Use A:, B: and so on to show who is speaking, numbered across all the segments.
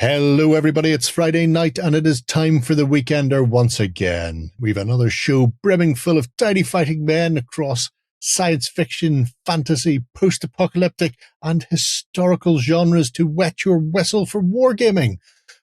A: Hello everybody, it's Friday night and it is time for the Weekender once again. We've another show brimming full of tiny fighting men across science fiction, fantasy, post-apocalyptic and historical genres to wet your whistle for wargaming.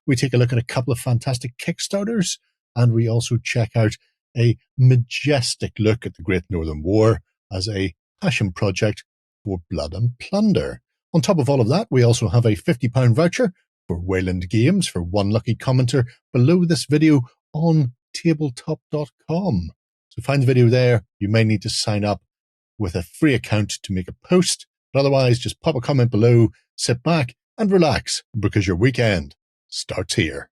A: We take a look at a couple of fantastic Kickstarters and we also check out a majestic look at the Great Northern War as a passion project for Blood and Plunder. On top of all of that, we also have a £50 voucher for Wayland Games for one lucky commenter below this video on tabletop.com. So find the video there. You may need to sign up with a free account to make a post, but otherwise just pop a comment below, sit back and relax because your weekend starts here.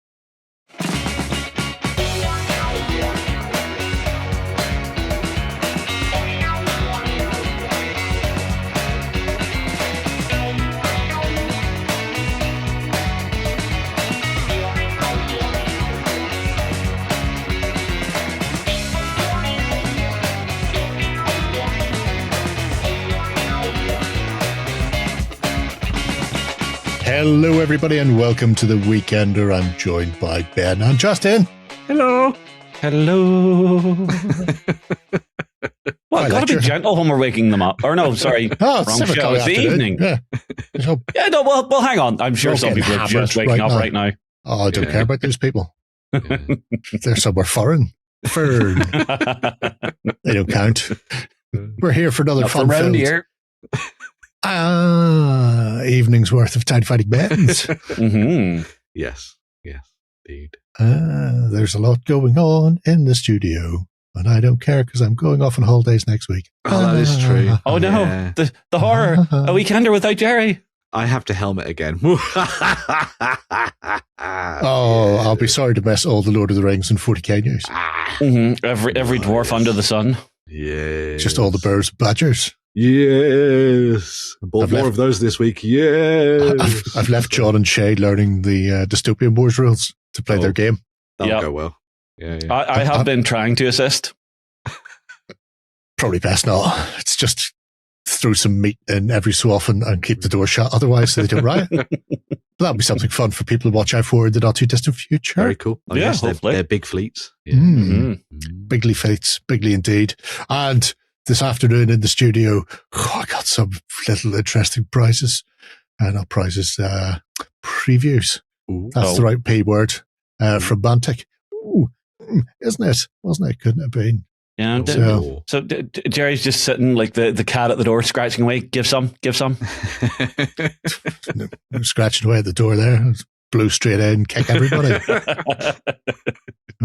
A: Hello everybody and welcome to the Weekender. I'm joined by Ben and Justin.
B: Hello.
C: Hello. Well, I've got to be gentle when we're waking them up. Or no, sorry.
A: Oh,
C: wrong show. It's the evening.
A: Yeah.
C: No, well, hang on. I'm sure some people are just waking up right now.
A: Oh, I don't care about those people. They're somewhere foreign. They don't count. We're here for another fun
C: around here.
A: Evening's worth of tiny fighting bands.
B: Mm-hmm. Yes, indeed.
A: There's a lot going on in the studio, and I don't care because I'm going off on holidays next week.
B: Oh, that is true.
C: Oh no,
B: yeah.
C: the horror. A Weekender without Jerry.
B: I have to helmet again.
A: I'll be sorry to miss all the Lord of the Rings and 40k news.
C: Mm-hmm. Every dwarf under the sun.
B: Yeah,
A: just all the bears and badgers.
B: Yes, bought more of those this week. Yes,
A: I've left John and Shay learning the Dystopian Wars rules to play their game.
B: That'll go well. Yeah.
C: I have been trying to assist.
A: Probably best not. It's just throw some meat in every so often and keep the door shut otherwise so they don't riot. That'll be something fun for people to watch out for in the not too distant future.
B: Very cool. Oh,
C: yeah,
B: yes, they're big fleets. Yeah.
A: Bigly fleets, bigly indeed. And this afternoon in the studio, I got some little interesting prizes. Not prizes, previews.
B: Ooh.
A: That's the right P word from Mantic. Ooh, isn't it? Wasn't it? Couldn't have been.
C: Yeah. So Jerry's just sitting like the cat at the door, scratching away. Give some.
A: Scratching away at the door there. Blew straight in, kick everybody.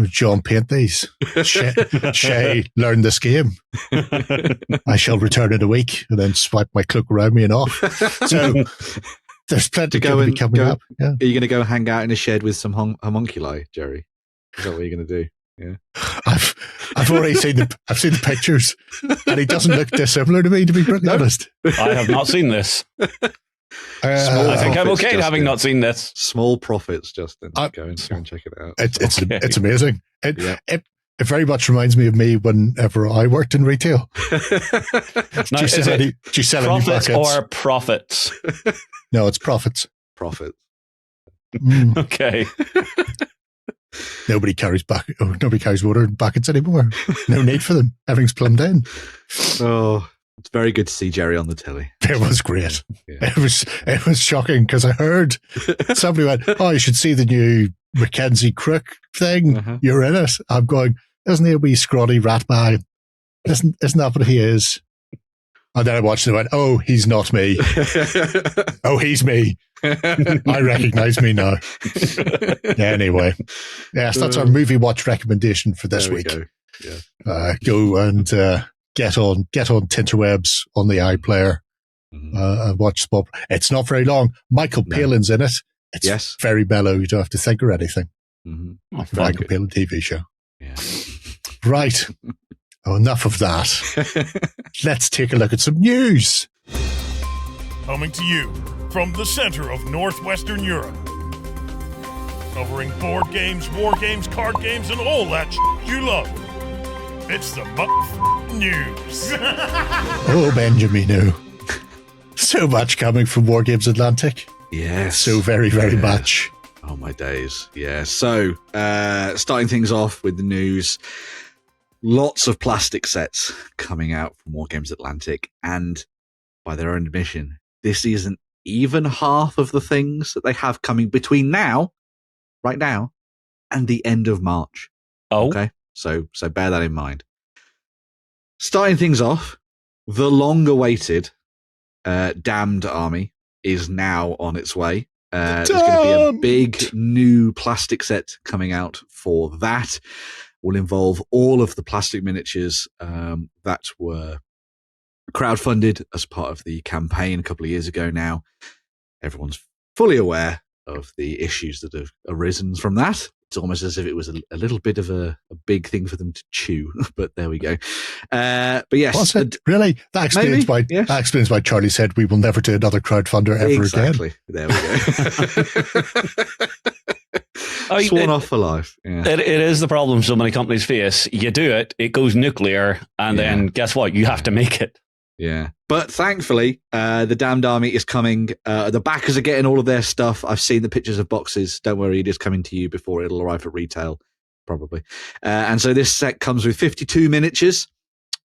A: John, paint these. Shay, learn this game. I shall return in a week and then swipe my cloak around me and off. So there's plenty coming up. Yeah.
B: Are you going to go hang out in a shed with some homunculi, Jerry? Is that what you're going to do? Yeah.
A: I've already seen I've seen the pictures and he doesn't look dissimilar to me, to be brutally honest.
C: I have not seen this. I think I'm okay having not seen this.
B: Small profits, Justin. Go and check it out.
A: It's amazing. It very much reminds me of me whenever I worked in retail.
C: Now,
A: do you sell any
C: profits
A: buckets?
C: or profits?
A: No, it's profits.
B: Profits.
C: Okay.
A: Nobody carries water in buckets anymore. No need for them. Everything's plumbed in.
B: Oh, it's very good to see Jerry on the telly.
A: It was great.
B: Yeah.
A: It was shocking because I heard somebody went, "Oh, you should see the new Mackenzie Crook thing. You're in it." I'm going, "Isn't he a wee scrawny rat bag? Isn't that what he is?" And then I watched it and went, "Oh, he's not me. Oh, he's me. I recognize me now." Anyway, yes, that's our movie watch recommendation for this week.
B: Go. Yeah.
A: Go and get on Tinterwebs on the iPlayer and watch Spot. It's not very long. Michael Palin's in it. It's very mellow. You don't have to think or anything. Like a Michael Palin TV show.
B: Yeah.
A: Right. Oh, enough of that. Let's take a look at some news.
D: Coming to you from the center of Northwestern Europe. Covering board games, war games, card games, and all that you love. It's the news.
A: Oh, Benjamin. So much coming from Wargames Atlantic.
B: Yes.
A: So very, very much.
B: Oh, my days. Yeah. So, starting things off with the news, lots of plastic sets coming out from Wargames Atlantic. And by their own admission, this isn't even half of the things that they have coming between right now, and the end of March.
C: Oh.
B: Okay. So bear that in mind. Starting things off, the long-awaited Damned Army is on its way. There's going to be a big new plastic set coming out for that. Will involve all of the plastic miniatures that were crowdfunded as part of the campaign a couple of years ago now. Everyone's fully aware of the issues that have arisen from that. It's almost as if it was a little bit of a big thing for them to chew, but there we go. But yes.
A: Was it? Really? That explains why Charlie said we will never do another crowdfunder ever
B: exactly.
A: again.
B: There we go. Sworn off for life. Yeah.
C: It is the problem so many companies face. You do it, it goes nuclear, and then guess what? You have to make it.
B: Yeah. But thankfully, the Damned Army is coming. The backers are getting all of their stuff. I've seen the pictures of boxes. Don't worry, it is coming to you before it'll arrive at retail, probably. And so this set comes with 52 miniatures.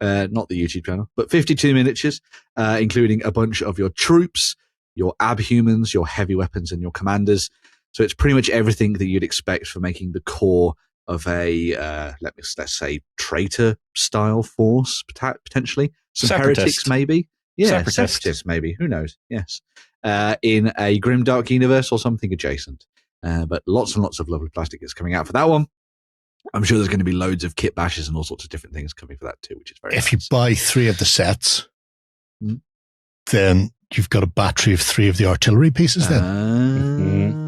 B: Not the YouTube channel, but 52 miniatures, including a bunch of your troops, your abhumans, your heavy weapons, and your commanders. So it's pretty much everything that you'd expect for making the core of a, let's say, traitor-style force, potentially. Some heretics, maybe. Yeah, separatists, maybe. Who knows? Yes. In a Grimdark universe or something adjacent. But lots and lots of lovely plastic is coming out for that one. I'm sure there's going to be loads of kit bashes and all sorts of different things coming for that too, which is very nice.
A: If you buy 3 of the sets, then you've got a battery of 3 of the artillery pieces then.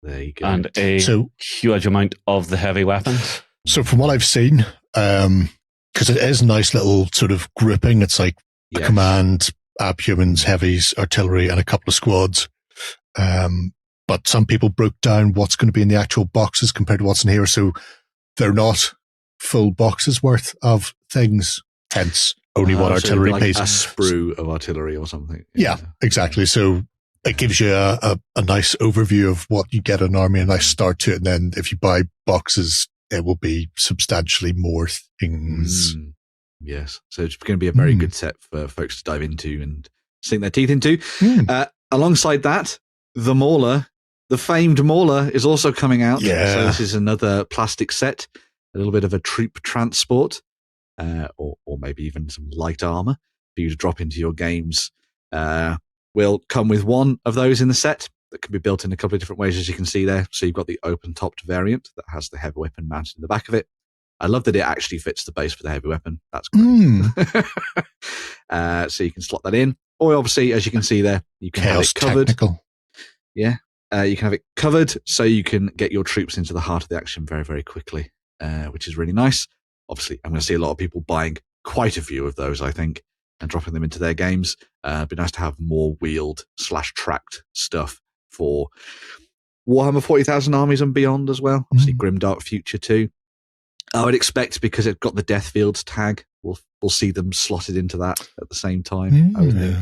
B: There you go.
C: And a huge amount of the heavy weapons.
A: So from what I've seen, because it is a nice little sort of grouping, it's like a command, abhumans, heavies, artillery, and a couple of squads. But some people broke down what's going to be in the actual boxes compared to what's in here. So they're not full boxes worth of things, hence only one artillery piece.
B: A sprue of artillery or something.
A: Yeah, exactly. So it gives you a nice overview of what you get in an army, a nice start to it. And then if you buy boxes, it will be substantially more things.
B: Yes. So it's going to be a very good set for folks to dive into and sink their teeth into. Alongside that, the Mauler, the famed Mauler, is also coming out.
A: Yeah.
B: So this is another plastic set, a little bit of a troop transport, or maybe even some light armor for you to drop into your games. Will come with one of those in the set that can be built in a couple of different ways, as you can see there. So you've got the open-topped variant that has the heavy weapon mounted in the back of it. I love that it actually fits the base for the heavy weapon. That's great. So you can slot that in. Or obviously, as you can see there, you can have it covered.
A: Technical.
B: Yeah. You can have it covered so you can get your troops into the heart of the action very, very quickly, which is really nice. Obviously, I'm going to see a lot of people buying quite a few of those, I think, and dropping them into their games. It'd be nice to have more wheeled/tracked stuff for Warhammer 40,000 armies and beyond as well. Obviously, Grimdark Future too. I would expect, because it's got the Deathfields tag, we'll see them slotted into that at the same time, I would think.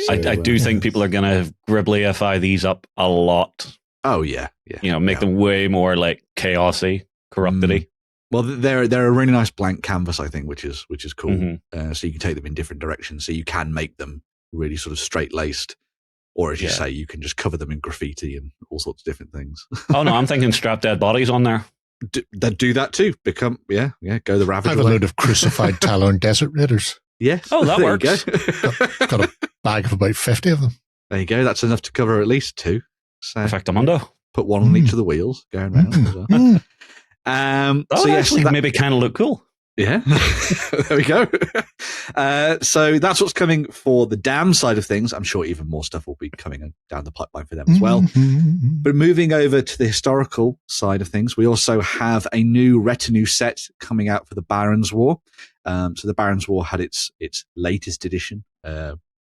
C: So, I do think people are going to Griblify these up a lot.
B: Oh, yeah.
C: Make them way more like chaosy, corrupted-y.
B: Well, they're a really nice blank canvas, I think, which is cool. So you can take them in different directions. So you can make them really sort of straight-laced. Or, as you say, you can just cover them in graffiti and all sorts of different things.
C: Oh, no, I'm thinking strap dead bodies on there.
B: Do that too. Go the Ravager.
A: I have a load of crucified Talon Desert Raiders.
B: Yes.
C: Oh, that works.
A: Got a bag of about 50 of them.
B: There you go. That's enough to cover at least 2. So
C: Perfectamundo.
B: Put one on each of the wheels going around as well.
C: That would actually maybe kind of look cool.
B: Yeah. There we go. So that's what's coming for the Dam side of things. I'm sure even more stuff will be coming down the pipeline for them as well. But moving over to the historical side of things, we also have a new retinue set coming out for the Barons War. So the Barons War had its latest edition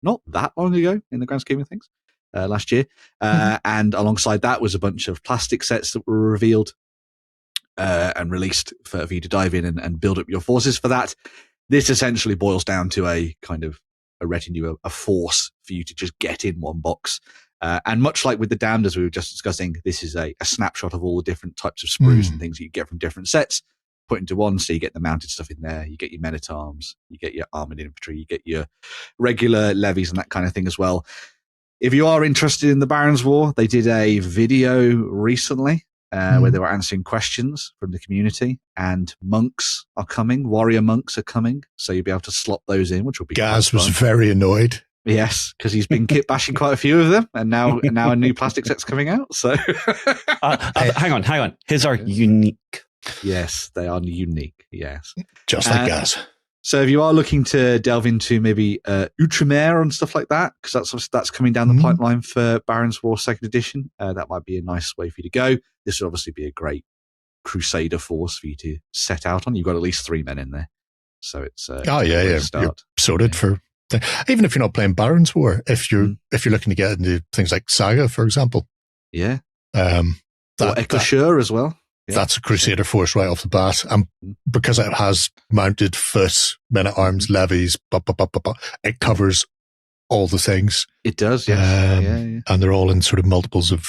B: not that long ago in the grand scheme of things, last year. And alongside that was a bunch of plastic sets that were revealed and released for you to dive in and build up your forces for that. This essentially boils down to a kind of a retinue, a force for you to just get in one box And much like with the Damned, as we were just discussing, this is a snapshot of all the different types of sprues and things you get from different sets, put into one. So you get the mounted stuff in there, you get your men at arms, you get your armored infantry, you get your regular levies and that kind of thing as well. If you are interested in the Barons War, they did a video recently where they were answering questions from the community, and monks are coming, warrior monks are coming, so you'll be able to slot those in, which will be
A: Gaz was very annoyed.
B: Yes, because he's been kit bashing quite a few of them, and now a new plastic set's coming out. So
C: hang on, his are unique.
B: Yes, they are unique. Yes,
A: just like Gaz.
B: So if you are looking to delve into maybe Outremer and stuff like that, because that's coming down the pipeline for Barons War 2nd Edition, that might be a nice way for you to go. This would obviously be a great Crusader force for you to set out on. You've got at least 3 men in there, so it's
A: you're sorted for. Even if you're not playing Barons War, if you're looking to get into things like Saga, for example,
B: or Eclosure as well. Yeah.
A: That's a Crusader force right off the bat, and because it has mounted foot, men at arms, levies, it covers all the things.
B: It does, yes.
A: And they're all in sort of multiples of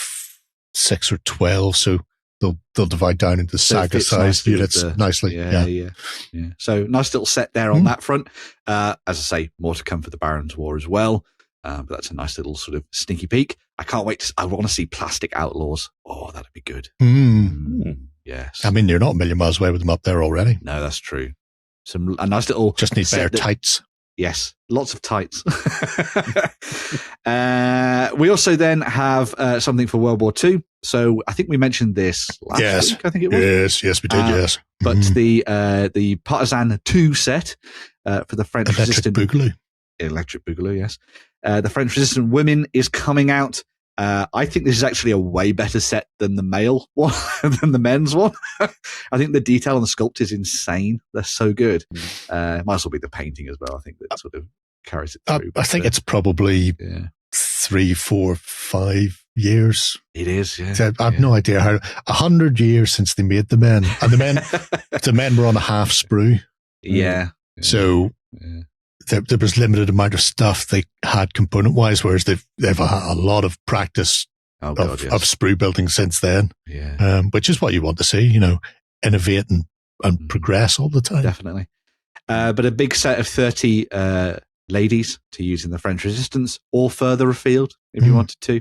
A: 6 or 12, so they'll divide down into Saga size units nicely. Yeah.
B: So nice little set there on that front. As I say, more to come for the Barons War as well. But that's a nice little sort of sneaky peek. I can't wait I want to see Plastic Outlaws. Oh, that'd be good. Yes.
A: I mean, you're not a million miles away with them up there already.
B: No, that's true. A nice little...
A: Just need better tights.
B: Yes, lots of tights. We also then have something for World War II. So I think we mentioned this last week, I think it was.
A: Yes, we did, yes.
B: But the Partisan 2 set for the French Resistant... Electric Boogaloo, yes. The French Resistant Women is coming out. I think this is actually a way better set than the male one, than the men's one. I think the detail on the sculpt is insane. They're so good. Might as well be the painting as well. I think that sort of carries it through.
A: I think it's probably 3, 4, 5 years.
B: It is, yeah.
A: So I have no idea how. 100 years since they made the men, and the men were on a half sprue.
B: Yeah.
A: So. There was limited amount of stuff they had component wise, whereas they've had a lot of practice of sprue building since then.
B: Yeah.
A: Which is what you want to see, innovate and progress all the time.
B: Definitely. But a big set of 30 ladies to use in the French Resistance, or further afield if you wanted to.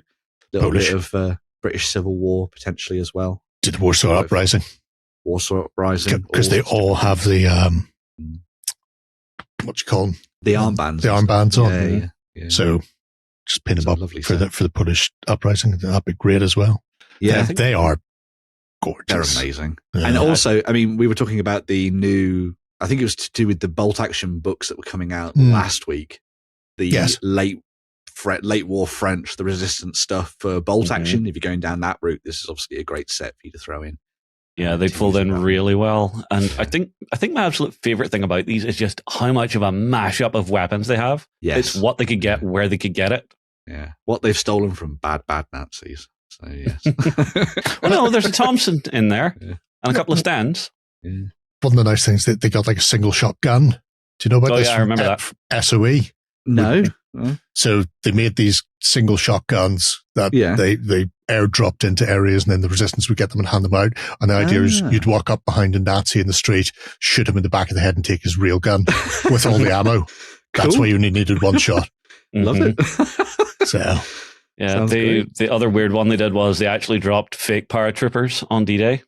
B: A little bit of British Civil War potentially as well.
A: Did Warsaw Uprising.
B: Because
A: they all have the what you call them?
B: The armbands.
A: The armbands on.
B: Yeah.
A: So just pin them up for the Polish Uprising. That'd be great as well.
B: Yeah.
A: They are gorgeous.
B: They're amazing. Yeah. And also, I mean, we were talking about the new, I think it was to do with the bolt action books that were coming out last week. The late war French, the resistance stuff for bolt action. If you're going down that route, this is obviously a great set for you to throw in.
C: Yeah, they pulled in really well. And I think my absolute favorite thing about these is just how much of a mashup of weapons they have.
B: Yes.
C: It's what they could get, where they could get it.
B: Yeah. What they've stolen from bad Nazis. So, yes.
C: Well, no, there's a Thompson in there and a couple of stands.
A: Yeah. One of the nice things, they got like a single shotgun. Do you know about this?
C: Yeah, I remember that.
A: SOE.
B: No.
A: So they made these single shotguns that they airdropped into areas, and then the resistance would get them and hand them out. And the idea is you'd walk up behind a Nazi in the street, shoot him in the back of the head, and take his real gun with all the ammo. That's why you only needed one shot.
B: Love it.
A: So
C: yeah, the other weird one they did was they actually dropped fake paratroopers on D-Day.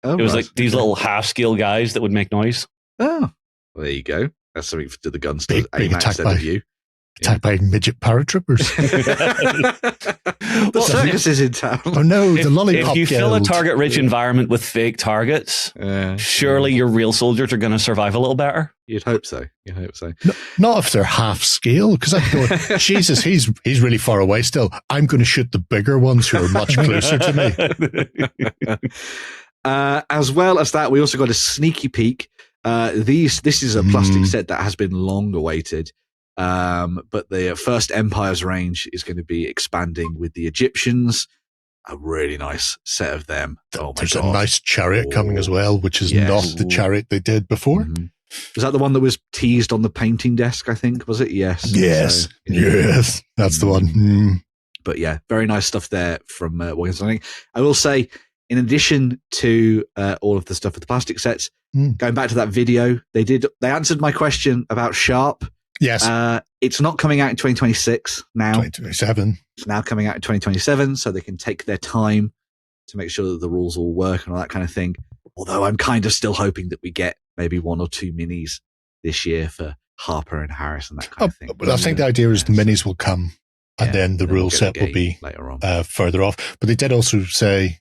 B: Oh,
C: it was like these little half-scale guys that would make noise.
B: Oh, well, there you go. That's something to the guns to aim at instead of you.
A: Attacked by midget paratroopers.
B: The circus is in town.
A: Oh no, the lollipop
C: If you
A: guild.
C: fill a target-rich environment with fake targets, surely your real soldiers are going to survive a little better.
B: You'd hope so.
A: No, not if they're half scale, because I'm going, Jesus, he's really far away still. I'm going to shoot the bigger ones who are much closer to me.
B: As well as that, we also got a sneaky peek. This is a plastic set that has been long awaited. But the First Empire's range is going to be expanding with the Egyptians. A really nice set of them.
A: There's a nice chariot coming as well, which is not the chariot they did before.
B: Was that the one that was teased on the painting desk, I think? Was it? Yes.
A: Yes. So, yes. That's the one.
B: But yeah, very nice stuff there from Wargames. I will say, in addition to all of the stuff with the plastic sets, going back to that video, they answered my question about Sharp.
A: Yes.
B: It's not coming out in 2026 now.
A: 2027.
B: It's now coming out in 2027, so they can take their time to make sure that the rules all work and all that kind of thing. Although I'm kind of still hoping that we get maybe 1 or 2 minis this year for Harper and Harris and that kind of thing.
A: But I think the idea is the minis will come and then the rule set will be
B: later on.
A: Further off. But they did also say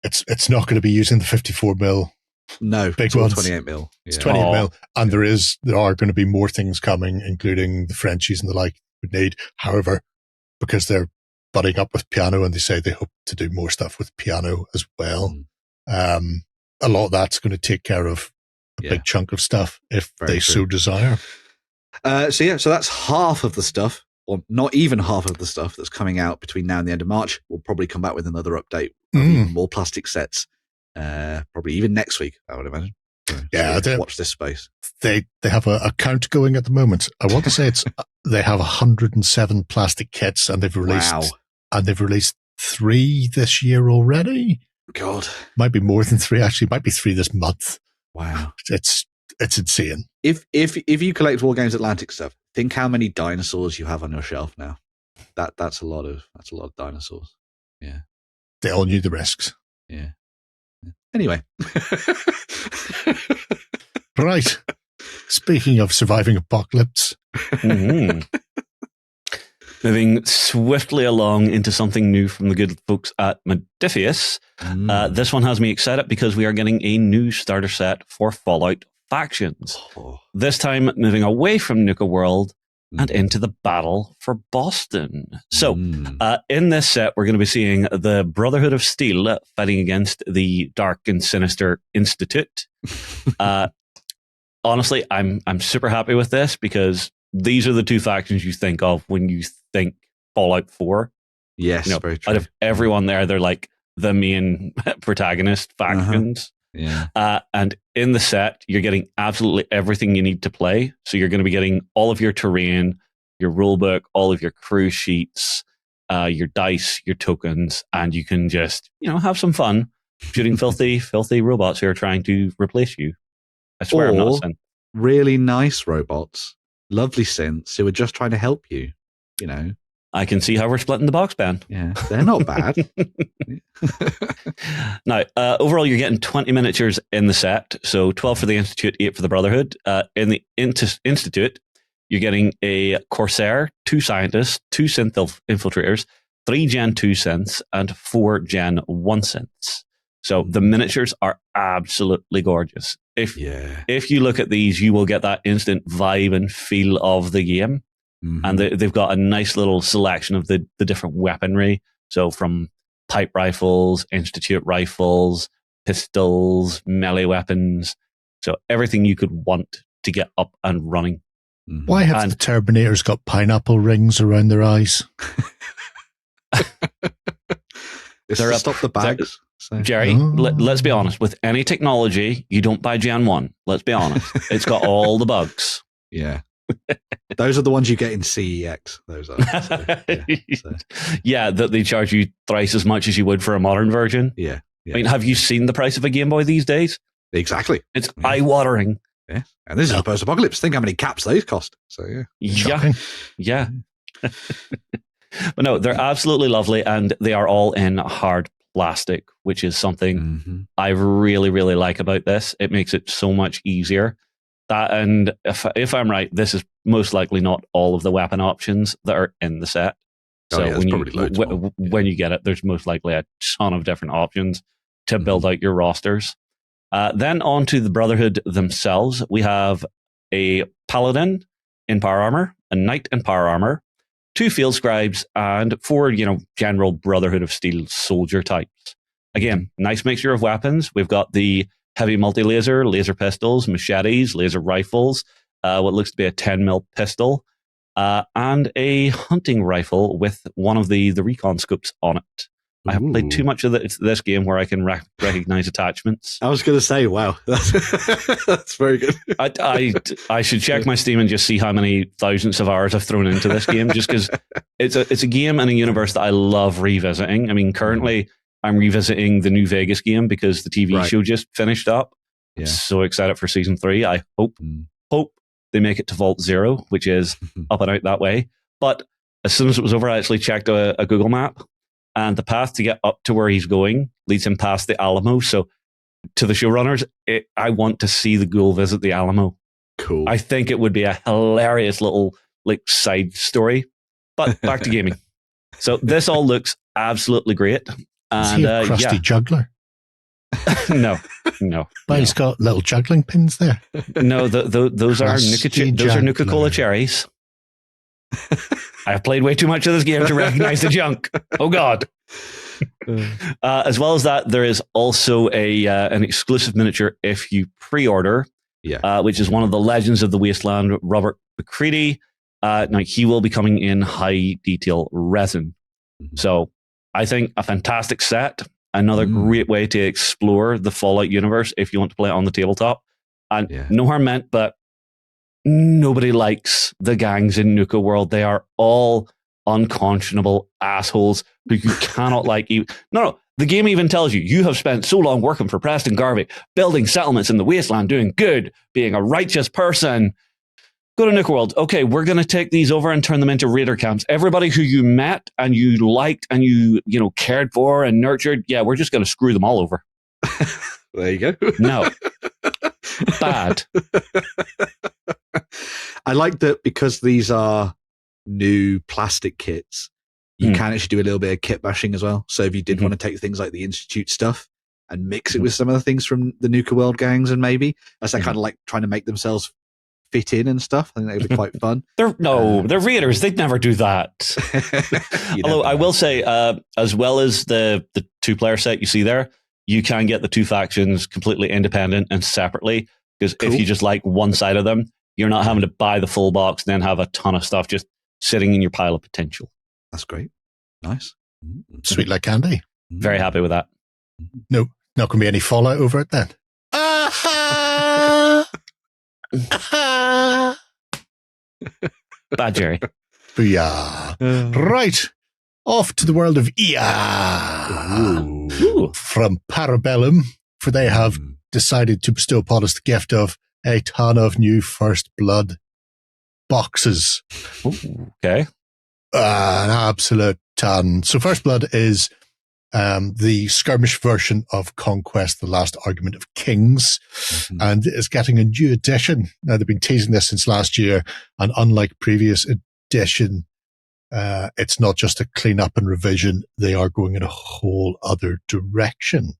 A: it's not going to be using the 54 mil.
B: No,
A: big ones.
B: 28 mil. Yeah.
A: It's 28 mil. And there are going to be more things coming, including the Frenchies and the like would need. However, because they're butting up with piano and they say they hope to do more stuff with piano as well. A lot of that's going to take care of a big chunk of stuff if they so desire.
B: So that's half of the stuff, or not even half of the stuff that's coming out between now and the end of March. We'll probably come back with another update of even more plastic sets. Probably even next week, I would imagine. So watch this space.
A: They have a count going at the moment. I want to say they have 107 plastic kits, and they've released 3 this year already.
B: God,
A: might be more than 3 actually. Might be 3 this month.
B: Wow,
A: it's insane.
B: If you collect Wargames Atlantic stuff, think how many dinosaurs you have on your shelf now. That's a lot of dinosaurs. Yeah,
A: they all knew the risks.
B: Yeah. Anyway.
A: Right. Speaking of surviving apocalypse.
C: Moving swiftly along into something new from the good folks at Modifius. This one has me excited because we are getting a new starter set for Fallout factions. This time moving away from Nuka World and into the battle for Boston. So, in this set, we're going to be seeing the Brotherhood of Steel fighting against the Dark and Sinister Institute. Honestly, I'm super happy with this because these are the 2 factions you think of when you think Fallout 4.
B: Yes, very true.
C: Out of everyone there, they're like the main protagonist factions.
B: Yeah.
C: And in the set, you're getting absolutely everything you need to play. So you're going to be getting all of your terrain, your rulebook, all of your crew sheets, your dice, your tokens, and you can just, have some fun shooting filthy robots who are trying to replace you. I swear I'm not a synth.
B: Really nice robots, lovely synths who are just trying to help you,
C: I can see how we're splitting the box, Ben.
B: Yeah, they're not bad.
C: Now, overall, you're getting 20 miniatures in the set. So 12 for the Institute, 8 for the Brotherhood. In the Institute, you're getting a Corsair, 2 scientists, 2 synth infiltrators, 3 Gen 2 synths, and 4 Gen 1 synths. So the miniatures are absolutely gorgeous. If you look at these, you will get that instant vibe and feel of the game. And they've got a nice little selection of the different weaponry. So from pipe rifles, Institute rifles, pistols, melee weapons. So everything you could want to get up and running.
A: Why have the Terminators got pineapple rings around their eyes?
B: Stop the bags.
C: Jerry, let's be honest. With any technology, you don't buy Gen 1. Let's be honest. It's got all the bugs.
B: Yeah. Those are the ones you get in CEX. Those are.
C: Yeah, that they charge you thrice as much as you would for a modern version.
B: Yeah.
C: I mean, have you seen the price of a Game Boy these days?
B: Exactly.
C: It's eye-watering.
B: Yeah. And this is a post-apocalypse. Think how many caps those cost. So,
C: Yeah. But no, they're absolutely lovely, and they are all in hard plastic, which is something I really, really like about this. It makes it so much easier. That, and if I'm right, this is most likely not all of the weapon options that are in the set. So when you get it, there's most likely a ton of different options to build out your rosters. Then on to the Brotherhood themselves, we have a Paladin in power armor, a Knight in power armor, 2 Field Scribes, and 4, general Brotherhood of Steel soldier types. Again, nice mixture of weapons. We've got the heavy multi-laser, laser pistols, machetes, laser rifles, what looks to be a 10mm pistol, and a hunting rifle with one of the recon scopes on it. I have played too much of this game where I can recognize attachments.
B: I was going to say, wow, that's very good.
C: I should check my Steam and just see how many thousands of hours I've thrown into this game, just because it's a game and a universe that I love revisiting. I mean, currently I'm revisiting the New Vegas game because the TV show just finished up.
B: Yeah.
C: So excited for season 3. I hope they make it to Vault Zero, which is up and out that way. But as soon as it was over, I actually checked a Google map, and the path to get up to where he's going leads him past the Alamo. So to the showrunners, I want to see the ghoul visit the Alamo.
B: Cool.
C: I think it would be a hilarious little side story. But back to gaming. So this all looks absolutely great. And,
A: is he a crusty juggler?
C: No.
A: Well, he's got little juggling pins there.
C: No, those are Nuka-Cola cherries. I've played way too much of this game to recognize the junk. Oh, God. As well as that, there is also an exclusive miniature if you pre-order, which is one of the Legends of the Wasteland, Robert McCready. Now, he will be coming in high detail resin. So I think a fantastic set. Another great way to explore the Fallout universe if you want to play it on the tabletop. And no harm meant, but nobody likes the gangs in Nuka World. They are all unconscionable assholes who you cannot like. No, the game even tells you, you have spent so long working for Preston Garvey, building settlements in the wasteland, doing good, being a righteous person. Go to Nuka World. Okay, we're going to take these over and turn them into raider camps. Everybody who you met and you liked and you cared for and nurtured, we're just going to screw them all over.
B: There you go.
C: No. Bad.
B: I like that because these are new plastic kits, you can actually do a little bit of kit bashing as well. So if you did want to take things like the Institute stuff and mix it with some of the things from the Nuka World gangs, and maybe as they kind of like trying to make themselves fit in and stuff, I think that would be quite fun.
C: They're raiders. They'd never do that. Although I will say, as well as the 2-player set you see there, you can get the 2 factions completely independent and separately, because if you just like one side of them, you're not having to buy the full box and then have a ton of stuff just sitting in your pile of potential.
B: That's great. Nice.
A: Sweet like candy.
C: Very happy with that.
A: No, not going to be any fallout over it then.
C: Bad Jerry.
A: Booyah. Right. Off to the world of Ooh. From Parabellum, for they have decided to bestow upon us the gift of a ton of new First Blood boxes.
C: Okay.
A: An absolute ton. So First Blood is the skirmish version of Conquest, the last argument of kings, and is getting a new edition. Now, they've been teasing this since last year, and unlike previous edition, it's not just a clean up and revision. They are going in a whole other direction.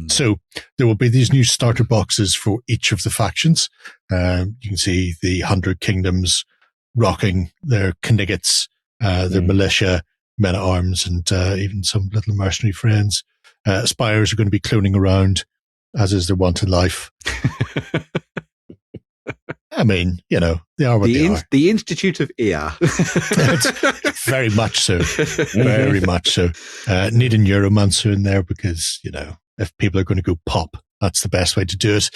A: So there will be these new starter boxes for each of the factions. You can see the 100 Kingdoms rocking their Kniggetts, their militia, men at arms, and even some little mercenary friends. Spires are going to be cloning around, as is their wont in life. I mean, they are what they are.
B: The Institute of Ear.
A: Very much so. Very much so. Need a Neuromancer in there because, if people are going to go pop, that's the best way to do it.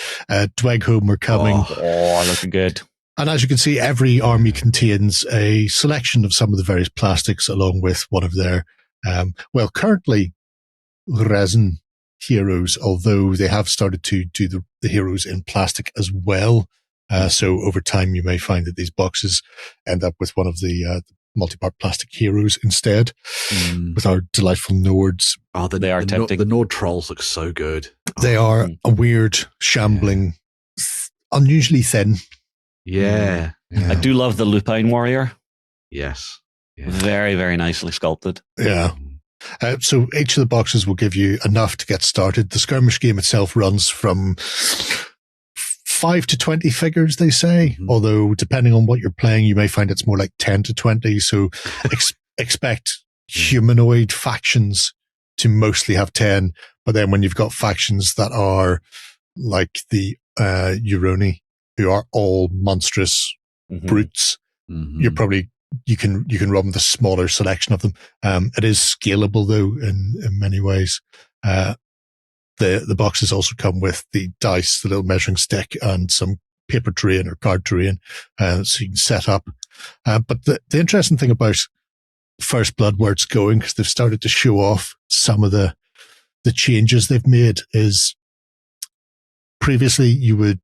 A: Dweghome are coming.
C: Oh, looking good.
A: And as you can see, every army contains a selection of some of the various plastics along with one of their, currently resin heroes, although they have started to do the heroes in plastic as well. So over time, you may find that these boxes end up with one of the multi-part plastic heroes instead, with our delightful Nords.
B: Oh, they are tempting. The Nord trolls look so good.
A: They are a weird, shambling, unusually thin.
B: Yeah.
C: I do love the Lupine Warrior.
B: Yes. Yeah.
C: Very, very nicely sculpted.
A: Yeah. So each of the boxes will give you enough to get started. The skirmish game itself runs from 5 to 20 figures, they say. Although, depending on what you're playing, you may find it's more like 10 to 20. So expect humanoid factions to mostly have 10. But then when you've got factions that are like the Uroni, who are all monstrous brutes, you're probably you can run with a smaller selection of them. It is scalable though in many ways. The boxes also come with the dice, the little measuring stick, and some paper terrain or card terrain, so you can set up. But the interesting thing about First Blood, where it's going, because they've started to show off some of the changes they've made, is previously you would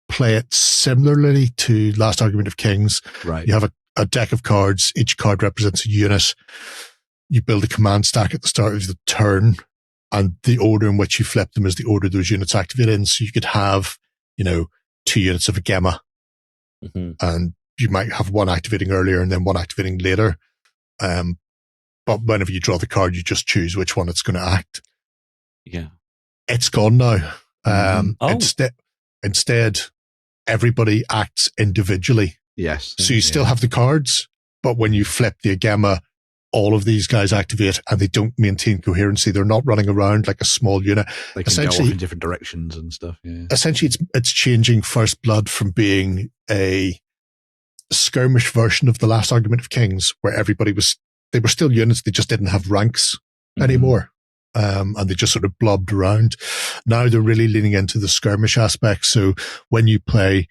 A: play it similarly to Last Argument of Kings.
B: Right.
A: You have a deck of cards. Each card represents a unit. You build a command stack at the start of the turn, and the order in which you flip them is the order those units activate in. So you could have, 2 units of a Gemma, and you might have one activating earlier and then one activating later. But whenever you draw the card, you just choose which one it's going to act.
C: Yeah.
A: It's gone now. Instead, everybody acts individually.
B: Yes.
A: So you still have the cards, but when you flip the Gemma, all of these guys activate and they don't maintain coherency. They're not running around like a small unit.
B: They can go off in different directions and stuff. Yeah.
A: Essentially, it's changing First Blood from being a skirmish version of the Last Argument of Kings, where they were still units, they just didn't have ranks anymore. And they just sort of blobbed around. Now they're really leaning into the skirmish aspect. So when you play,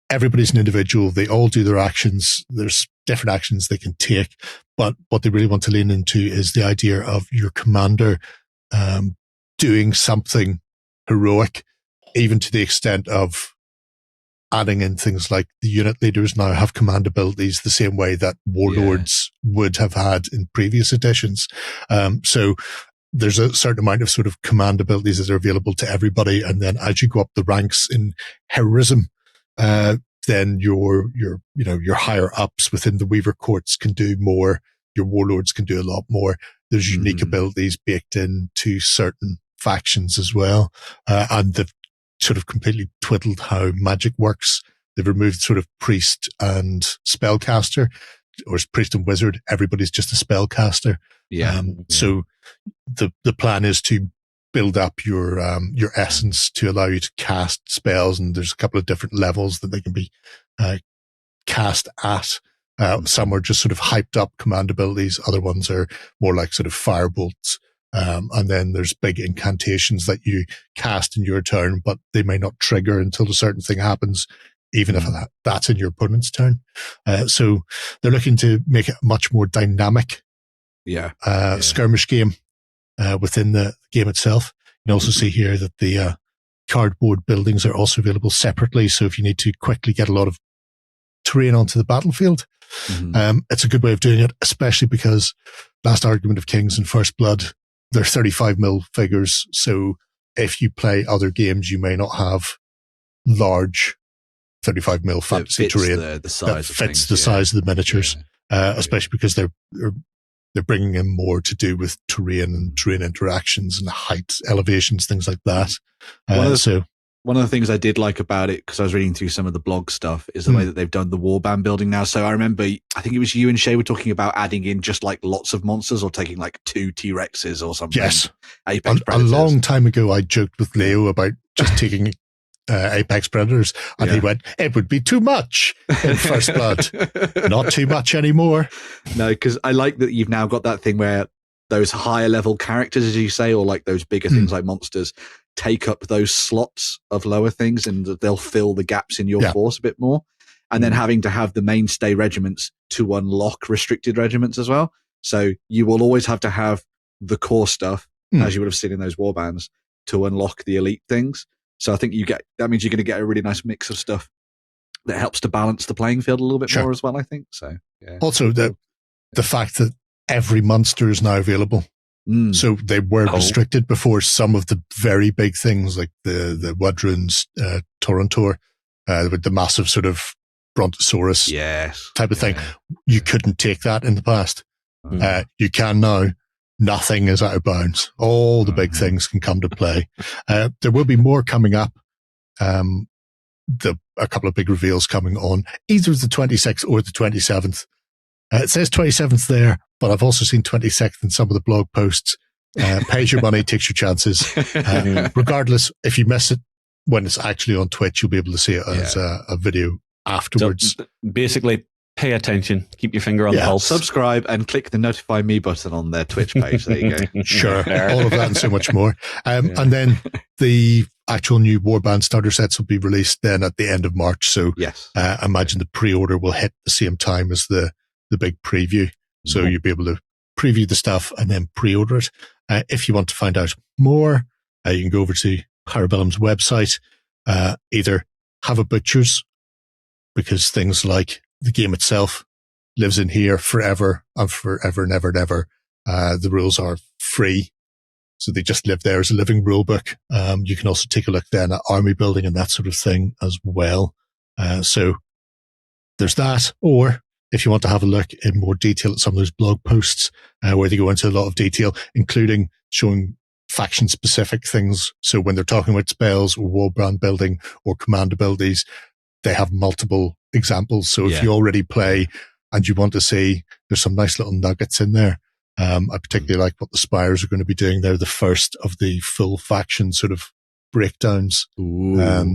A: everybody's an individual. They all do their actions. There's different actions they can take. But what they really want to lean into is the idea of your commander doing something heroic, even to the extent of adding in things like the unit leaders now have command abilities the same way that warlords would have had in previous editions. So there's a certain amount of sort of command abilities that are available to everybody. And then as you go up the ranks in heroism, then your higher ups within the Weaver courts can do more. Your warlords can do a lot more. There's unique abilities baked into certain factions as well. And they've sort of completely twiddled how magic works. They've removed sort of priest and spellcaster, or priest and wizard. Everybody's just a spellcaster. So the plan is to build up your essence to allow you to cast spells, and there's a couple of different levels that they can be cast at. Some are just sort of hyped up command abilities. Other ones are more like sort of firebolts. And then there's big incantations that you cast in your turn, but they may not trigger until a certain thing happens, even if that's in your opponent's turn. So they're looking to make it a much more dynamic skirmish game within the game itself. You can also see here that the cardboard buildings are also available separately. So if you need to quickly get a lot of terrain onto the battlefield, it's a good way of doing it, especially because Last Argument of Kings and First Blood, they're 35mm figures. So if you play other games, you may not have large 35mm fantasy terrain that fits the size of the miniatures, especially because they're bringing in more to do with terrain and terrain interactions and height, elevations, things like that.
B: One of the things I did like about it, because I was reading through some of the blog stuff, is the way that they've done the warband building now. So I remember, I think it was you and Shay were talking about adding in just like lots of monsters, or taking like 2 T-Rexes or something.
A: Yes.
B: Apex
A: a long time ago, I joked with Leo about just taking Apex Predators, and he went, it would be too much in First Blood. Not too much anymore.
B: No, because I like that you've now got that thing where those higher level characters, as you say, or like those bigger things like monsters, take up those slots of lower things, and they'll fill the gaps in your force a bit more. And then having to have the mainstay regiments to unlock restricted regiments as well. So you will always have to have the core stuff, as you would have seen in those warbands, to unlock the elite things. So I think that means you're going to get a really nice mix of stuff that helps to balance the playing field a little bit more as well, I think. So
A: also the fact that every monster is now available. So they were restricted before. Some of the very big things like the Wadroon's Torontor, with the massive sort of Brontosaurus type of thing. You couldn't take that in the past. You can now. Nothing is out of bounds. All the big things can come to play. There will be more coming up. A couple of big reveals coming on either the 26th or the 27th. It says 27th there, but I've also seen 26th in some of the blog posts. Pays your money, takes your chances. Regardless, if you miss it when it's actually on Twitch, you'll be able to see it as a video afterwards.
C: So basically, Pay attention. Keep your finger on the pulse.
B: Subscribe and click the notify me button on their Twitch page. There you go.
A: Sure. All of that and so much more. And then the actual new Warband starter sets will be released then at the end of March. So
B: yes,
A: I imagine the pre-order will hit the same time as the big preview. So you'll be able to preview the stuff and then pre-order it. If you want to find out more, you can go over to Parabellum's website, either have a butcher's, because things like the game itself lives in here forever and forever and ever and ever. The rules are free, so they just live there as a living rule book. You can also take a look then at army building and that sort of thing as well. So there's that. Or if you want to have a look in more detail at some of those blog posts, where they go into a lot of detail, including showing faction-specific things. So when they're talking about spells or warband building or command abilities, they have multiple examples. So if you already play and you want to see, there's some nice little nuggets in there. I particularly like what the Spires are going to be doing. They're the first of the full faction sort of breakdowns, where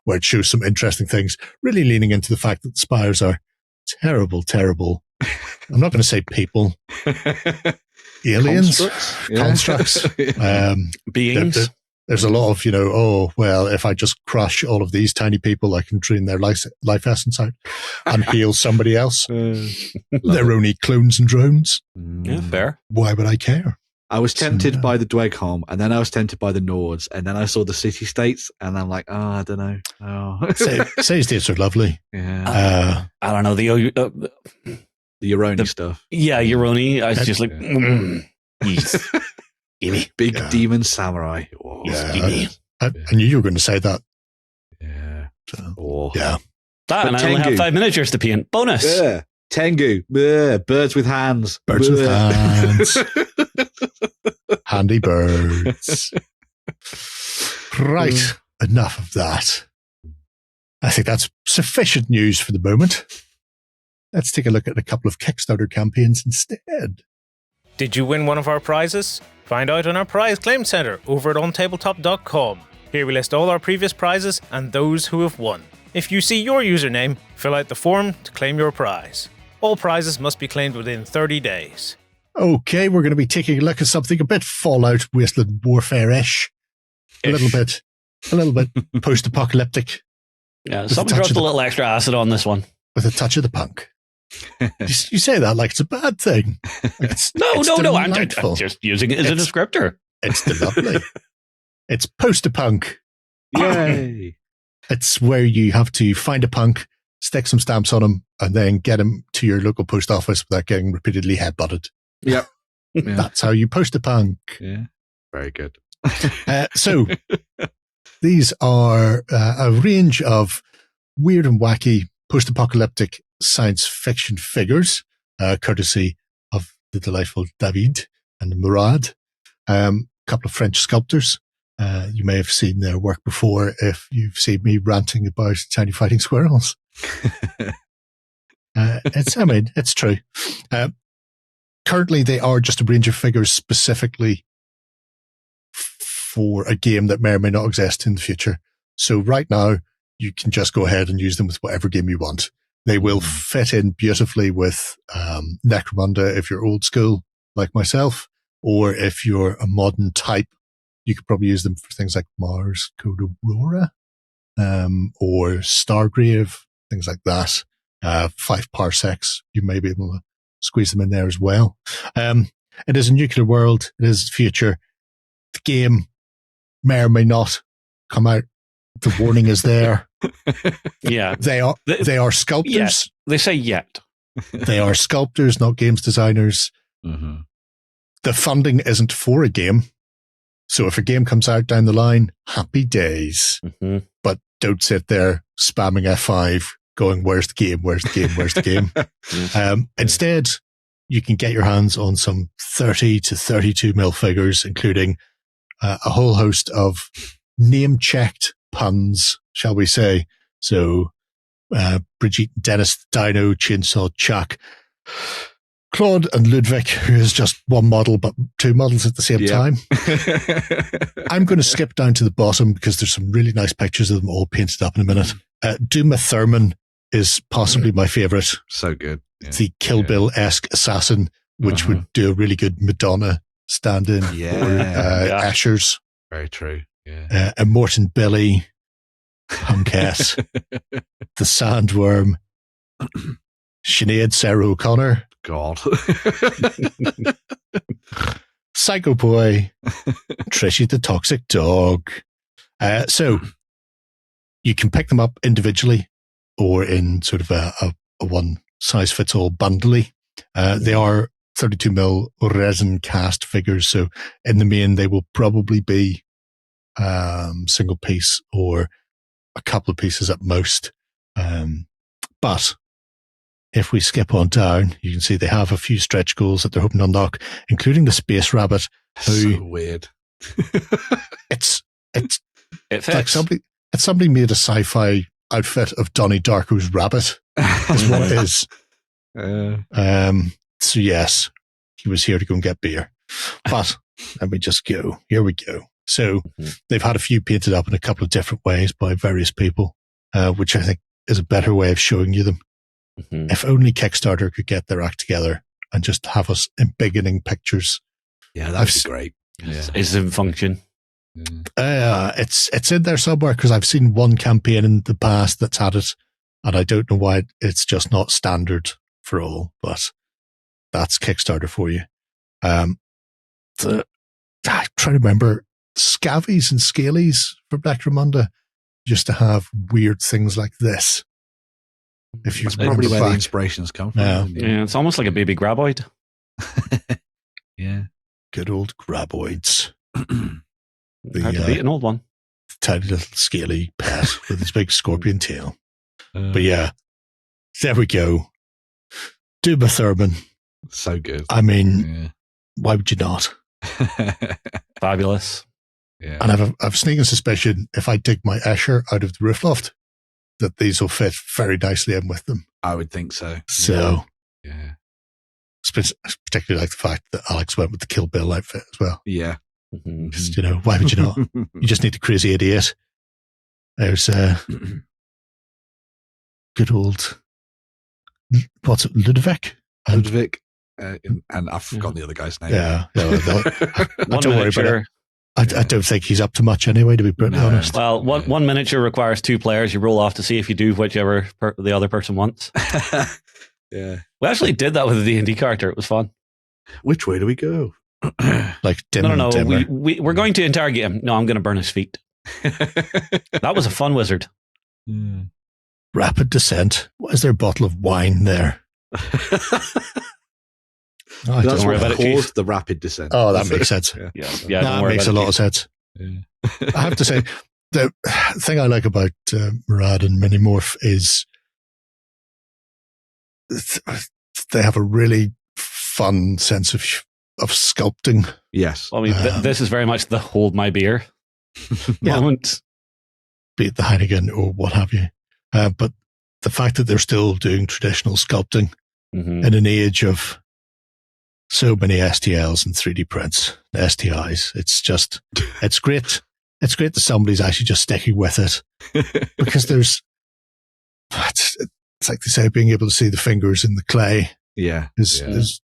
A: it shows some interesting things, really leaning into the fact that the Spires are terrible. I'm not going to say people. Aliens, constructs,
C: beings.
A: There's a lot of, if I just crush all of these tiny people, I can drain their life essence out and heal somebody else. They're only clones and drones.
C: Yeah, fair.
A: Why would I care?
B: I was tempted by the Dwegholm, and then I was tempted by the Nords, and then I saw the city-states, and I'm like, I don't know.
A: City-states are lovely.
B: Yeah.
C: I don't know,
B: the Euroni stuff.
C: Yeah, Euroni. I was just like,
B: Big demon samurai. Oh,
A: I knew you were going to say that.
B: Yeah.
A: Yeah.
C: That, and I only have 5 miniatures to paint. Bonus.
B: Yeah. Tengu. Birds with hands.
A: Birds with hands. Handy birds. Right. Enough of that. I think that's sufficient news for the moment. Let's take a look at a couple of Kickstarter campaigns instead.
E: Did you win one of our prizes? Find out on our prize claim center over at OnTableTop.com. Here we list all our previous prizes and those who have won. If you see your username, fill out the form to claim your prize. All prizes must be claimed within 30 days. Okay,
A: we're going to be taking a look at something a bit Fallout Wasteland Warfare-ish. A little bit post-apocalyptic.
C: Yeah, someone dropped a little extra acid on this one.
A: With a touch of the punk. You say that like it's a bad thing. Like
C: no. I'm just using it as a descriptor.
A: It's lovely. It's Postapunk.
B: Yay!
A: It's where you have to find a punk, stick some stamps on him, and then get him to your local post office without getting repeatedly headbutted.
B: Yep. Yeah.
A: That's how you post a punk.
B: Yeah. Very good.
A: So these are a range of weird and wacky post-apocalyptic science fiction figures, courtesy of the delightful David and Maraud, a couple of French sculptors. You may have seen their work before if you've seen me ranting about tiny fighting squirrels. It's true. Currently, they are just a range of figures specifically for a game that may or may not exist in the future. So right now, you can just go ahead and use them with whatever game you want. They will fit in beautifully with Necromunda if you're old school, like myself, or if you're a modern type, you could probably use them for things like Mars Code Aurora, or Stargrave, things like that. 5 parsecs, you may be able to squeeze them in there as well. It is a nuclear world. It is the future. The game may or may not come out. The warning is there.
C: Yeah.
A: They are sculptors.
C: Yet. They say yet.
A: They are sculptors, not games designers.
B: Mm-hmm.
A: The funding isn't for a game. So if a game comes out down the line, happy days.
C: Mm-hmm.
A: But don't sit there spamming F5 going, where's the game? Where's the game? Where's the game? Instead, you can get your hands on some 30 to 32 mil figures, including a whole host of name-checked puns, shall we say. So, Brigitte, Dennis, Dino, Chainsaw, Chuck, Claude and Ludwig, who is just one model, but 2 models at the same time. I'm going to skip down to the bottom because there's some really nice pictures of them all painted up in a minute. Duma Thurman, is possibly my favorite.
B: So good. Yeah.
A: The Kill Bill-esque assassin, which would do a really good Madonna stand-in for Asher's.
B: Very true. Yeah.
A: Immortan Billy, Conquest, the Sandworm, Sinead Sarah O'Connor,
B: God,
A: Psycho Boy, Trishy the Toxic Dog. So you can pick them up individually or in sort of a one-size-fits-all bundly. They are 32mm resin cast figures, so in the main they will probably be single piece or a couple of pieces at most. But if we skip on down, you can see they have a few stretch goals that they're hoping to unlock, including the Space Rabbit.
B: So weird.
A: It
C: fits.
A: like somebody made a sci-fi outfit of Donnie Darko's rabbit. Is what it is. So yes, he was here to go and get beer. But let me just go. Here we go. So they've had a few painted up in a couple of different ways by various people, which I think is a better way of showing you them. If only Kickstarter could get their act together and just have us embiggening pictures.
B: Yeah, that'd be great. Yeah.
C: It's in function.
A: It's in there somewhere because I've seen one campaign in the past that's had it, and I don't know why it's just not standard for all, but that's Kickstarter for you. I'm trying to remember Scavies and Scalies for Necromunda just to have weird things like this. If you
B: That's probably where the inspirations come from.
C: Yeah, it's almost like a baby graboid.
B: Yeah.
A: Good old graboids.
C: Hard to beat an old one.
A: Tiny little scaly pet with his big scorpion tail. But yeah, there we go. Duba Thurman.
B: So good.
A: I mean, why would you not?
C: Fabulous.
A: Yeah. And I've a sneaking suspicion if I dig my Escher out of the roof loft, that these will fit very nicely in with them.
B: I would think so.
A: So,
B: yeah.
A: I particularly like the fact that Alex went with the Kill Bill outfit as well.
B: Yeah.
A: Just, why would you not? You just need a crazy idiot. There's good old, what's it, Ludovic?
B: Ludovic. And I've forgotten the other guy's name.
A: Yeah. Don't worry about it. I don't think he's up to much anyway, to be brutally honest.
C: Well, one miniature requires 2 players. You roll off to see if you do whichever the other person wants.
B: Yeah.
C: We actually did that with a D&D character. It was fun.
B: Which way do we go?
A: Like
C: No. We're going to interrogate him. No, I'm going to burn his feet. That was a fun wizard.
A: Rapid descent. Why is there a bottle of wine there?
B: That's what caused the rapid descent.
A: Oh, that makes sense.
C: Yeah,
A: that makes a lot of sense. Yeah. I have to say, the thing I like about Maraud and Minimorph is they have a really fun sense of sculpting.
B: Yes.
C: Well, I mean, this is very much the hold my beer moment.
A: Be it the Heineken or what have you. But the fact that they're still doing traditional sculpting in an age of so many STLs and 3D prints, STIs, it's great. It's great that somebody's actually just sticking with it because it's like they say, being able to see the fingers in the clay.
B: Yeah.
A: Is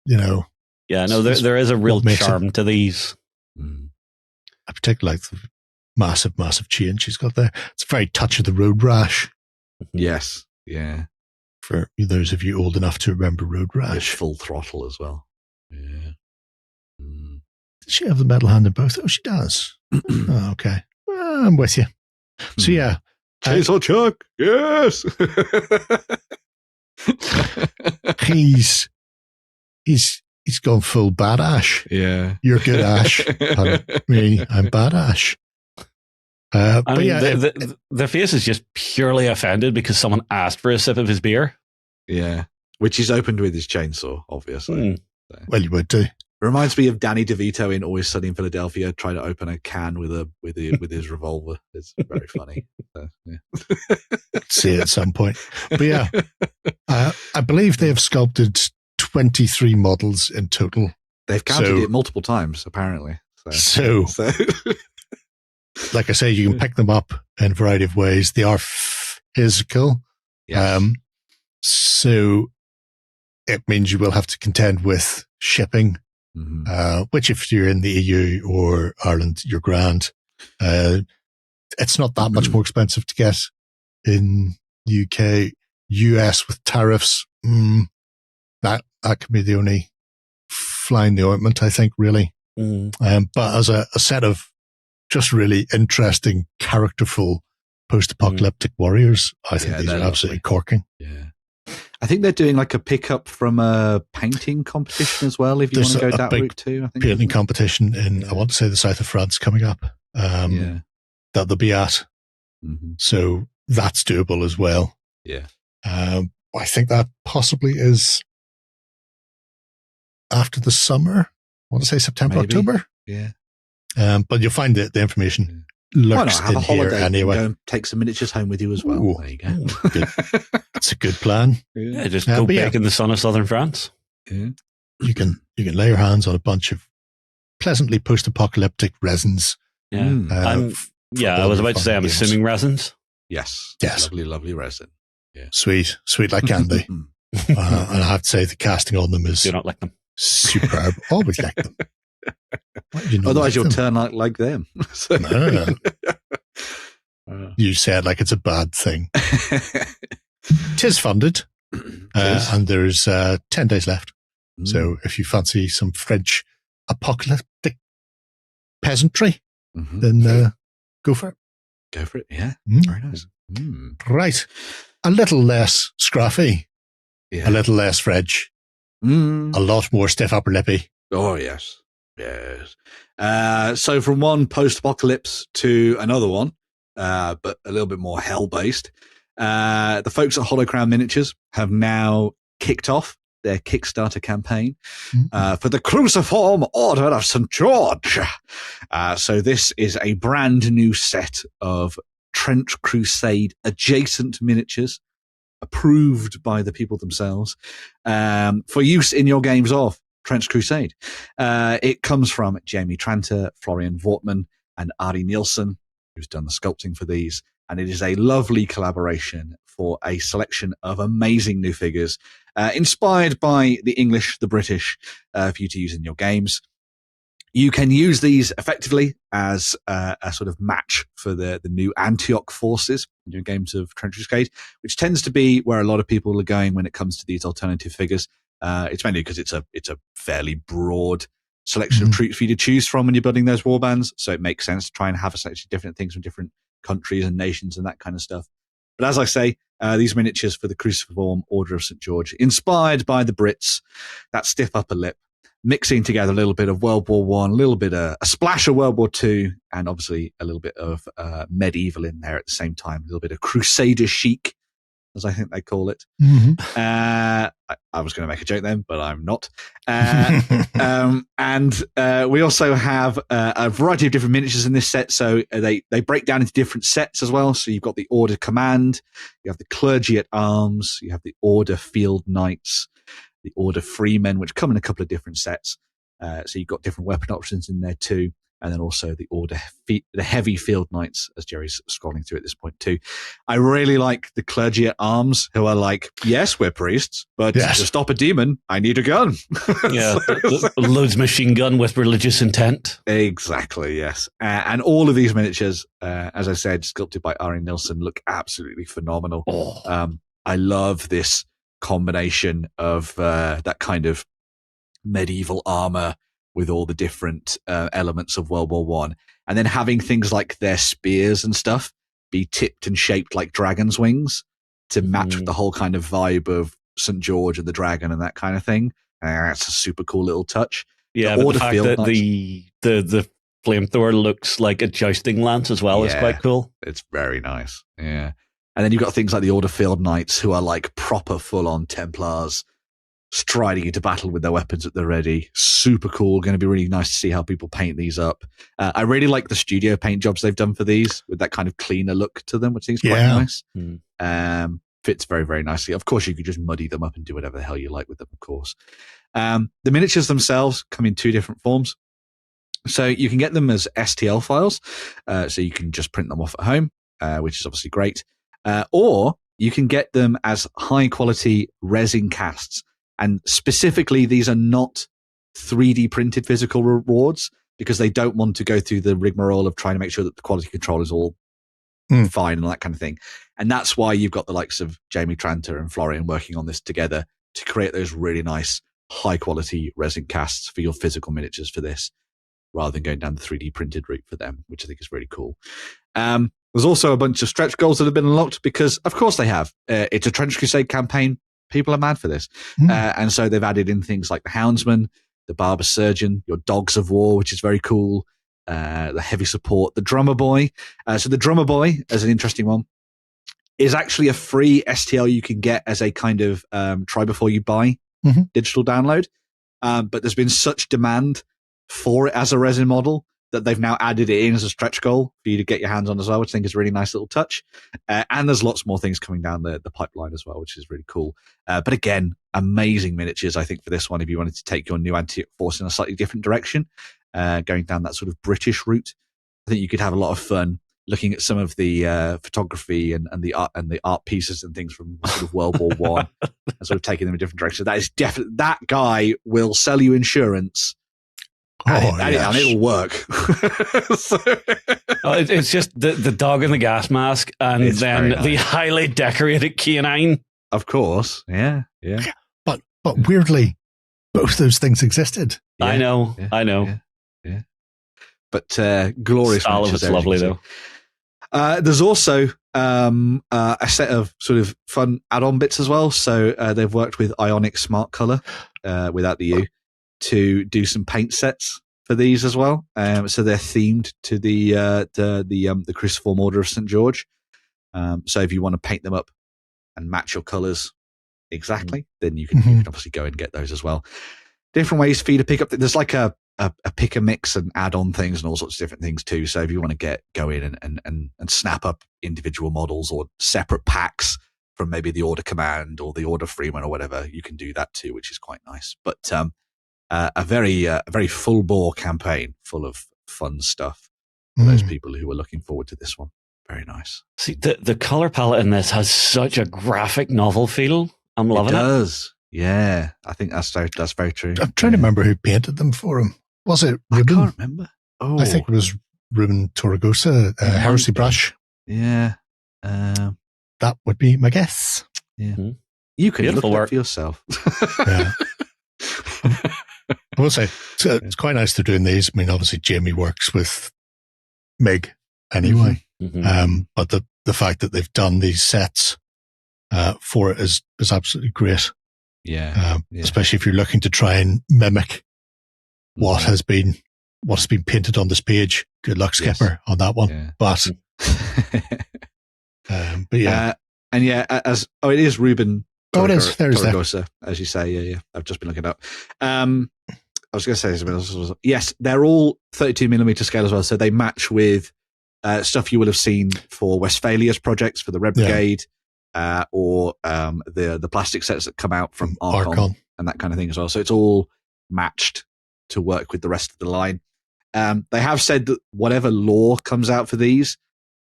C: Yeah, no, there is a real charm to these.
A: I particularly like the massive, massive chain she's got there. It's a very touch of the road rash.
B: Yes. Yeah.
A: For those of you old enough to remember road rash.
B: It's full throttle as well. Yeah.
A: Does she have the metal hand in both? Oh, she does. Oh, okay. Well, I'm with you. So yeah.
B: Chainsaw Chuck. Yes.
A: He's gone full bad Ash.
B: Yeah.
A: You're good Ash. I'm bad Ash. But yeah,
C: the face is just purely offended because someone asked for a sip of his beer.
B: Yeah. Which he's opened with his chainsaw, obviously. So.
A: Well, you would do.
B: Reminds me of Danny DeVito in Always Sunny in Philadelphia trying to open a can with his revolver. It's very funny. So, yeah.
A: See it at some point. But yeah, I believe they have sculpted 23 models in total.
B: They've counted it multiple times, apparently.
A: So like I say, you can pick them up in a variety of ways. They are physical.
B: Yes.
A: So it means you will have to contend with shipping, which if you're in the EU or Ireland, you're grand. It's not that much more expensive to get in UK, US with tariffs. That could be the only fly in the ointment, I think, really. But as a set of just really interesting, characterful post-apocalyptic warriors, I think these are absolutely corking.
B: Yeah. I think they're doing like a pickup from a painting competition as well, if you want to go that route too. I think
A: painting competition in, I want to say, the south of France coming up, that they'll be at. So that's doable as well.
B: Yeah.
A: I think that possibly is after the summer. I want to say September, October.
B: Yeah.
A: But you'll find that the information lurks
B: have
A: in
B: a holiday
A: here anyway.
B: Go and take some miniatures home with you as well.
A: Ooh,
B: there you go.
A: That's a good plan.
C: Yeah, just go bake in the sun of southern France.
B: Yeah.
A: You can lay your hands on a bunch of pleasantly post-apocalyptic resins.
C: Yeah. I was about to say, I'm assuming resins.
B: Yes. Lovely, lovely resin. Yeah.
A: Sweet like candy. And I have to say the casting on them is
C: do not like them.
A: Superb. Always like them.
B: Otherwise you'll turn out like them. So.
A: No. You said like it's a bad thing. Tis funded. And there's 10 days left. So if you fancy some French apocalyptic peasantry, then go for it.
B: Go for it, yeah. Very nice.
A: Right. A little less scruffy. Yeah. A little less French. A lot more stiff upper lippy.
B: Oh, yes. Yes. So from one post-apocalypse to another one, but a little bit more hell-based, the folks at Hollow Crown Miniatures have now kicked off their Kickstarter campaign for the Cruciform Order of St. George. So this is a brand new set of Trench Crusade adjacent miniatures approved by the people themselves for use in your games of Trench Crusade. It comes from Jamie Tranter, Florian Wortmann, and Ari Nielsen, who's done the sculpting for these. And it is a lovely collaboration for a selection of amazing new figures, inspired by the English, the British, for you to use in your games. You can use these effectively as a sort of match for the new Antioch forces in your games of Trench Crusade, which tends to be where a lot of people are going when it comes to these alternative figures. It's mainly because it's a fairly broad selection of troops for you to choose from when you're building those warbands. So it makes sense to try and have a selection of different things from different countries and nations and that kind of stuff. But as I say, these miniatures for the Cruciform Order of St. George, inspired by the Brits, that stiff upper lip, mixing together a little bit of World War I, a little bit of a splash of World War II, and obviously a little bit of medieval in there at the same time, a little bit of Crusader chic, as I think they call it. I was going to make a joke then, but I'm not. And we also have a variety of different miniatures in this set. So they break down into different sets as well. So you've got the Order Command, you have the Clergy at Arms, you have the Order Field Knights, the Order Freemen, which come in a couple of different sets. So you've got different weapon options in there too. And then also the the Heavy Field Knights, as Jerry's scrolling through at this point too. I really like the Clergy at Arms, who are like, yes, we're priests, but to stop a demon, I need a gun.
C: Yeah, loads machine gun with religious intent.
B: Exactly, yes. And all of these miniatures, as I said, sculpted by Ari Nilsson, look absolutely phenomenal. I love this combination of that kind of medieval armor with all the different elements of World War One, and then having things like their spears and stuff be tipped and shaped like dragon's wings to match with the whole kind of vibe of St. George and the dragon and that kind of thing. That's a super cool little touch.
C: Yeah, but the fact that the flamethrower looks like a jousting lance as well is quite cool.
B: It's very nice. Yeah. And then you've got things like the Order Field Knights, who are like proper full-on Templars, striding into battle with their weapons at the ready. Super cool. Going to be really nice to see how people paint these up. I really like the studio paint jobs they've done for these with that kind of cleaner look to them, which seems quite nice. Fits very, very nicely. Of course, you could just muddy them up and do whatever the hell you like with them, of course. The miniatures themselves come in two different forms. So you can get them as STL files. So you can just print them off at home, which is obviously great. Or you can get them as high quality resin casts. And specifically, these are not 3D printed physical rewards because they don't want to go through the rigmarole of trying to make sure that the quality control is all fine and that kind of thing. And that's why you've got the likes of Jamie Tranter and Florian working on this together to create those really nice, high quality resin casts for your physical miniatures for this, rather than going down the 3D printed route for them, which I think is really cool. There's also a bunch of stretch goals that have been unlocked because, of course, they have. It's a Trench Crusade campaign. People are mad for this. And so they've added in things like the Houndsman, the Barber Surgeon, your Dogs of War, which is very cool, the Heavy Support, the Drummer Boy. So the Drummer Boy, as an interesting one, is actually a free STL you can get as a kind of try before you buy digital download. But there's been such demand for it as a resin model that they've now added it in as a stretch goal for you to get your hands on as well, which I think is a really nice little touch. And there's lots more things coming down the pipeline as well, which is really cool. But again, amazing miniatures, I think, for this one, if you wanted to take your new Antioch force in a slightly different direction, going down that sort of British route. I think you could have a lot of fun looking at some of the photography and the art pieces and things from sort of World War One and sort of taking them in a different direction. That is definitely, that guy will sell you insurance. And it'll work.
C: It's just the dog in the gas mask and it's then the highly decorated canine.
B: Of course, yeah.
A: But weirdly, both those things existed.
C: Yeah, I know.
B: Yeah. But glorious.
C: All of it's lovely though.
B: There's also a set of sort of fun add-on bits as well. So they've worked with Ionic Smart Color without the U to do some paint sets for these as well. So they're themed to the Cruciform Order of St. George. So if you want to paint them up and match your colors exactly, then you can obviously go and get those as well. Different ways for you to pick up. There's like a pick a mix and add on things and all sorts of different things too. So if you want to go in and snap up individual models or separate packs from maybe the Order Command or the Order Freeman or whatever, you can do that too, which is quite nice. But a very full bore campaign full of fun stuff for those people who are looking forward to this one. Very nice.
C: See, the color palette in this has such a graphic novel feel. I'm loving it.
B: It does. Yeah, I think that's very true.
A: I'm trying to remember who painted them for him. Was it Ruben?
B: I can't remember. Oh,
A: I think it was Ruben Torregosa, Heresy Brush.
B: Yeah.
A: That would be my guess.
B: Yeah. You can look it for yourself.
A: Yeah. I will say, it's quite nice they're doing these. I mean, obviously, Jamie works with Meg anyway. But the fact that they've done these sets for it is absolutely great.
B: Yeah.
A: Especially if you're looking to try and mimic what has been painted on this page. Good luck, Skipper, on that one. Yeah. But yeah.
B: And yeah, it is Ruben.
A: It is. There's
B: that. As you say, yeah. I've just been looking it up. I was going to say something else. Yes, they're all 32mm scale as well, so they match with stuff you will have seen for Westphalia's projects for the Red Brigade, or the plastic sets that come out from Archon and that kind of thing as well. So it's all matched to work with the rest of the line. They have said that whatever lore comes out for these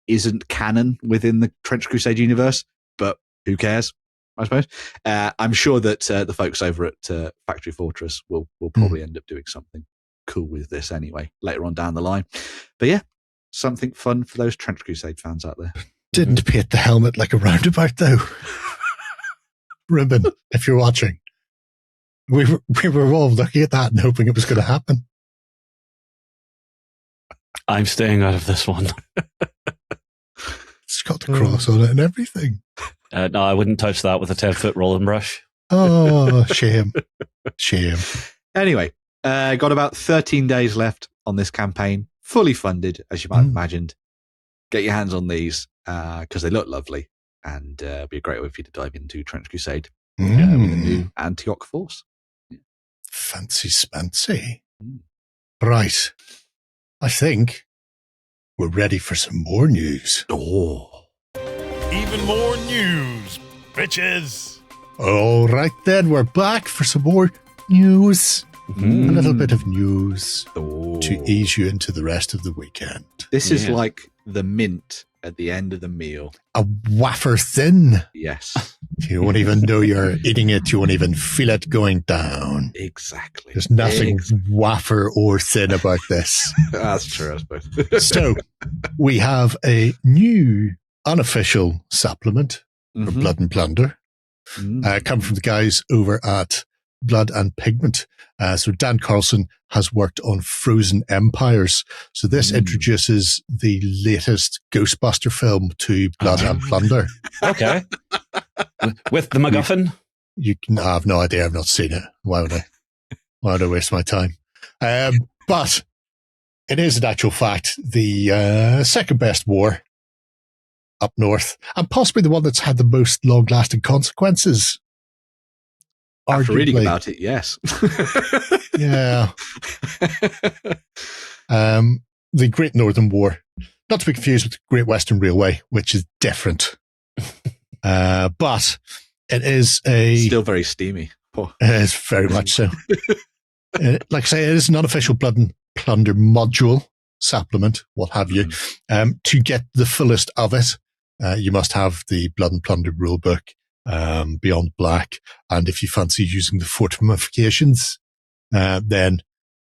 B: isn't canon within the Trench Crusade universe, but who cares? I suppose. I'm sure that the folks over at Factory Fortress will probably end up doing something cool with this anyway later on down the line. But yeah, something fun for those Trench Crusade fans out there.
A: Didn't paint the helmet like a roundabout though. Ruben, if you're watching, we were all looking at that and hoping it was going to happen.
C: I'm staying out of this one.
A: It's got the cross on it and everything.
C: No, I wouldn't touch that with a 10-foot rolling brush.
A: Oh, shame.
B: Anyway, got about 13 days left on this campaign, fully funded, as you might have imagined. Get your hands on these because they look lovely and be a great way for you to dive into Trench Crusade with the new Antioch force. Yeah.
A: Fancy spancy. Right. I think we're ready for some more news.
B: Oh.
D: Even more news, bitches.
A: All right, then. We're back for some more news. A little bit of news to ease you into the rest of the weekend.
B: This is like the mint at the end of the meal.
A: A wafer thin.
B: Yes.
A: You won't even know you're eating it. You won't even feel it going down.
B: Exactly.
A: There's nothing wafer or thin about this.
B: That's true, I suppose.
A: So we have a new unofficial supplement for Blood and Plunder. Come from the guys over at Blood and Pigment. So Dan Carlson has worked on Frozen Empires. So this introduces the latest Ghostbuster film to Blood and Plunder.
C: Okay. With the MacGuffin?
A: I have no idea. I've not seen it. Why would I waste my time? But it is in actual fact the second best war up north, and possibly the one that's had the most long-lasting consequences.
B: After reading about it, yes.
A: Yeah. The Great Northern War, not to be confused with the Great Western Railway, which is different. But it is
B: still very steamy. Oh.
A: It is very much so. Like I say, it is an unofficial Blood and Plunder module, supplement, what have you. To get the fullest of it, you must have the Blood and Plunder rulebook, Beyond Black, and if you fancy using the fortifications, then